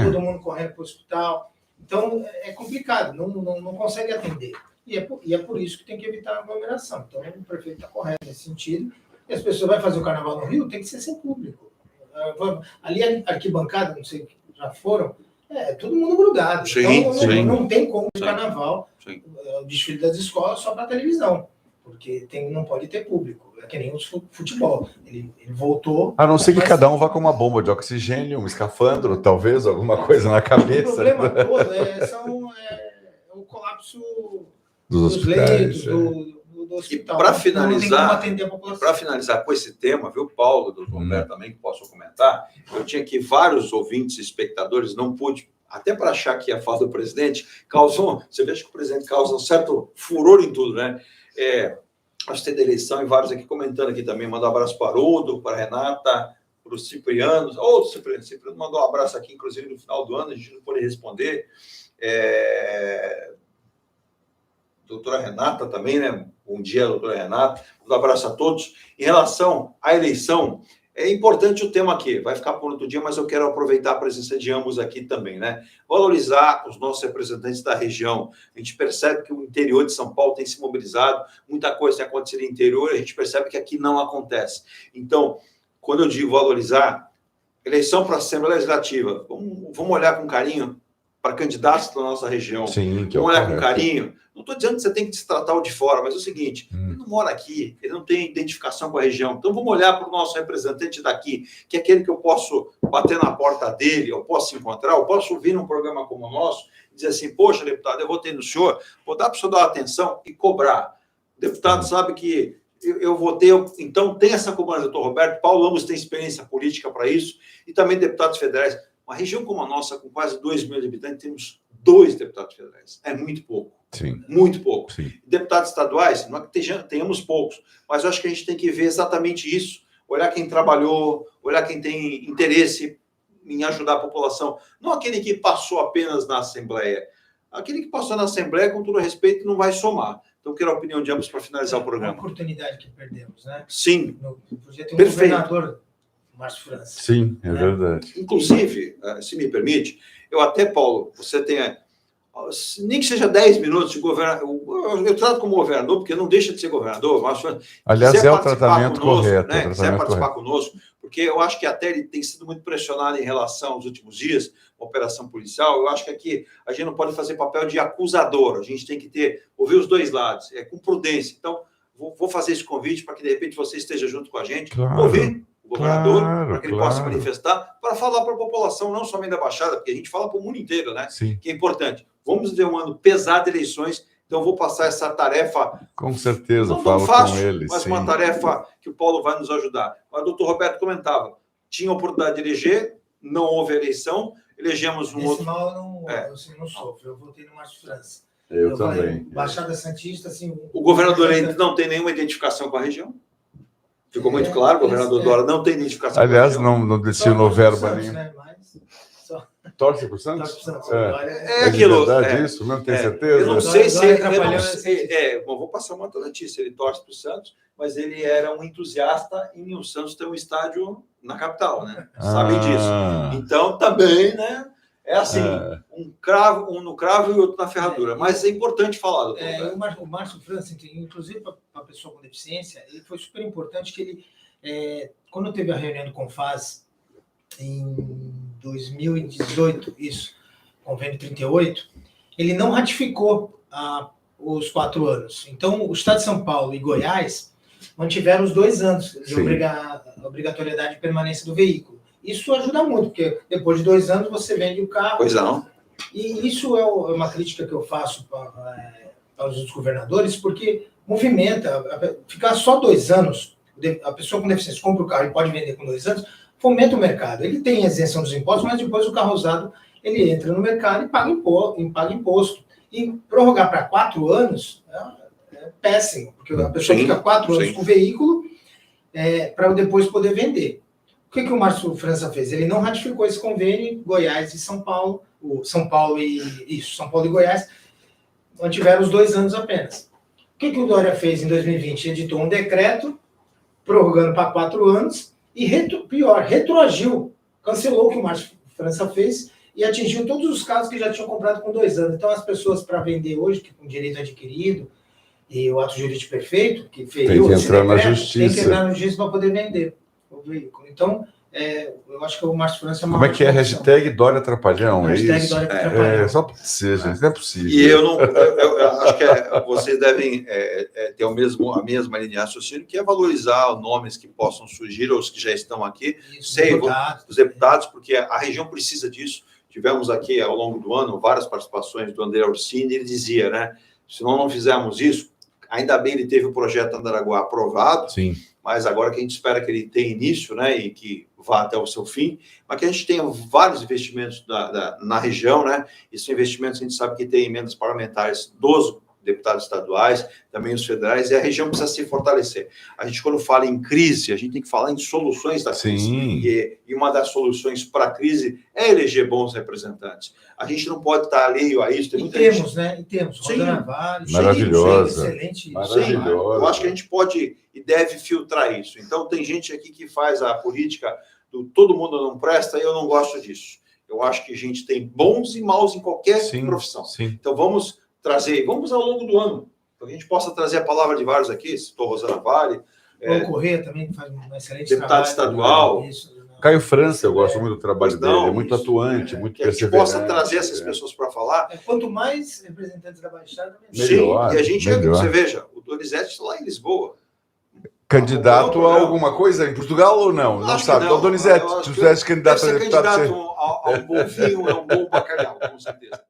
todo mundo correndo para o hospital. Então, é complicado, não consegue atender. E é por isso que tem que evitar a aglomeração. Então, o prefeito está correto nesse sentido. E as pessoas vão fazer o carnaval no Rio, tem que ser sem público. Ali, a arquibancada, não sei, já foram, todo mundo grudado. Sim, então, não tem como o sim, carnaval, o desfile das escolas, só para televisão. Porque não pode ter público. É que nem o futebol. Ele voltou... A não ser que cada um vá com uma bomba de oxigênio, um escafandro, talvez, alguma coisa na cabeça. O problema todo é o colapso dos leitos, do hospital. E para finalizar, para finalizar com esse tema, viu, Paulo, doutor Roberto, também que posso comentar, eu tinha aqui vários ouvintes e espectadores, não pude, até para achar que a fala do presidente causou... Você vê que o presidente causa um certo furor em tudo, né? Acho que tem da eleição e vários aqui comentando aqui também. Mandar um abraço para o Haroldo, para a Renata, para o Cipriano. O Cipriano mandou um abraço aqui, inclusive no final do ano, a gente não pôde responder. Doutora Renata também, né? Bom dia, doutora Renata. Um abraço a todos. Em relação à eleição, é importante o tema aqui, vai ficar por outro dia, mas eu quero aproveitar a presença de ambos aqui também, né? Valorizar os nossos representantes da região. A gente percebe que o interior de São Paulo tem se mobilizado, muita coisa tem acontecido no interior, a gente percebe que aqui não acontece. Então, quando eu digo valorizar, eleição para a Assembleia Legislativa, vamos olhar com carinho para candidatos da nossa região. Sim, vamos olhar com carinho. Não estou dizendo que você tem que se tratar o de fora, mas é o seguinte, ele não mora aqui, ele não tem identificação com a região. Então, vamos olhar para o nosso representante daqui, que é aquele que eu posso bater na porta dele, eu posso encontrar, eu posso ouvir num programa como o nosso, e dizer assim, poxa, deputado, eu votei no senhor, vou dar para o senhor dar atenção e cobrar. O deputado sabe que eu votei, então tem essa cobrança, doutor Roberto, Paulo ambos tem experiência política para isso, e também deputados federais. Uma região como a nossa, com quase 2 milhões de habitantes, temos 2 deputados federais. É muito pouco. Sim. Muito pouco. Sim. Deputados estaduais, não é que tenhamos poucos, mas eu acho que a gente tem que ver exatamente isso. Olhar quem trabalhou, olhar quem tem interesse em ajudar a população. Não aquele que passou apenas na Assembleia. Aquele que passou na Assembleia, com todo respeito, não vai somar. Então, eu quero a opinião de ambos para finalizar o programa. É uma oportunidade que perdemos, né? Sim. Podia ter um governador, Márcio França. Sim, é verdade. Inclusive, se me permite, eu até, Paulo, você tem... Nem que seja 10 minutos de governo, eu trato como governador, porque não deixa de ser governador. Mas, aliás, é o tratamento correto. Né? Quiser participar conosco, porque eu acho que até ele tem sido muito pressionado em relação aos últimos dias, a operação policial. Eu acho que aqui a gente não pode fazer papel de acusador, a gente tem que ouvir os dois lados, com prudência. Então, vou fazer esse convite para que, de repente, você esteja junto com a gente, ouvir o governador, para que ele possa se manifestar, para falar para a população, não somente da Baixada, porque a gente fala para o mundo inteiro, né? Sim. Que é importante. Vamos ter um ano pesado de eleições, então vou passar essa tarefa. Com certeza, não tão fácil, com ele. Mas sim. Uma tarefa que o Paulo vai nos ajudar. O doutor Roberto comentava, tinha a oportunidade de eleger, não houve eleição, elegemos um outro... Mal eu não sofro, eu votei no Márcio França. Eu também. Baixada Santista, assim... O governador ainda não tem nenhuma identificação com a região. Ficou muito claro, o governador Dória não tem identificação com a região. Aliás, não destinou verba nenhuma. Né? Mas, Torce pro Santos? É aquilo. Verdade isso? Não tem certeza? Eu não sei se ele... Bom, vou passar uma notícia. Ele torce para o Santos, mas ele era um entusiasta em o Santos ter um estádio na capital, né? Sabem disso. Então, também, né? É assim, um no cravo e outro na ferradura. Mas é importante falar, doutor. O Márcio França, inclusive para a pessoa com deficiência, ele foi super importante que ele, quando teve a reunião do CONFAS em 2018, convênio 38, ele não ratificou os 4 anos. Então, o Estado de São Paulo e Goiás mantiveram os 2 anos de obrigatoriedade de permanência do veículo. Isso ajuda muito, porque depois de 2 anos você vende o carro. Pois não. E isso é uma crítica que eu faço para os governadores, porque movimenta, ficar só 2 anos, a pessoa com deficiência compra o carro e pode vender com 2 anos, fomenta o mercado. Ele tem isenção dos impostos, mas depois o carro usado, ele entra no mercado e paga imposto. E prorrogar para 4 anos é péssimo, porque a pessoa fica 4 anos com o veículo para depois poder vender. O que o Márcio França fez? Ele não ratificou esse convênio, Goiás e São Paulo, São Paulo e Goiás mantiveram os 2 anos apenas. O que o Dória fez em 2020? Editou um decreto prorrogando para 4 anos e, retroagiu, cancelou o que o Márcio França fez e atingiu todos os casos que já tinham comprado com 2 anos. Então, as pessoas, para vender hoje, que com direito adquirido e o ato jurídico perfeito, que feriu, tem que entrar na justiça. Tem que entrar na justiça para poder vender o veículo. Então, eu acho que o Márcio França é uma... Como é que é? Hashtag Dória Trapalhão, é isso? Dória Trapalhão. Só pode ser, gente, não é possível. E eu acho que vocês devem ter a mesma linha de raciocínio, que é valorizar nomes que possam surgir, ou os que já estão aqui, os deputados, porque a região precisa disso. Tivemos aqui, ao longo do ano, várias participações do André Orsini, ele dizia, né, se nós não fizermos isso, ainda bem ele teve o projeto Andaraguá aprovado, sim, mas agora que a gente espera que ele tenha início, né, e que vá até o seu fim, mas que a gente tenha vários investimentos na região, né, e são investimentos que a gente sabe que tem emendas parlamentares dos deputados estaduais, também os federais, e a região precisa se fortalecer. A gente, quando fala em crise, a gente tem que falar em soluções da crise. E uma das soluções para a crise é eleger bons representantes. A gente não pode estar alheio a isso. Temos. Rosana Vale, maravilhosa. Excelente. Maravilhosa. Eu acho que a gente pode e deve filtrar isso. Então, tem gente aqui que faz a política do todo mundo não presta, e eu não gosto disso. Eu acho que a gente tem bons e maus em qualquer profissão. Então, vamos ao longo do ano, para que a gente possa trazer a palavra de vários aqui, citou Rosana Vale. Paulo Corrêa também faz um excelente deputado estadual. Caio França, eu gosto muito do trabalho dele, é muito atuante, muito perseverante. Que a gente possa trazer essas pessoas para falar. Quanto mais representantes da Baixada, melhor. Sim, e a gente, você veja, o Donizete está lá em Lisboa. Candidato a alguma coisa em Portugal ou não? Não sabe. Então, Donizete, se você é candidato a deputado... Candidato a um bom vinho, é um bom bacalhau, com certeza.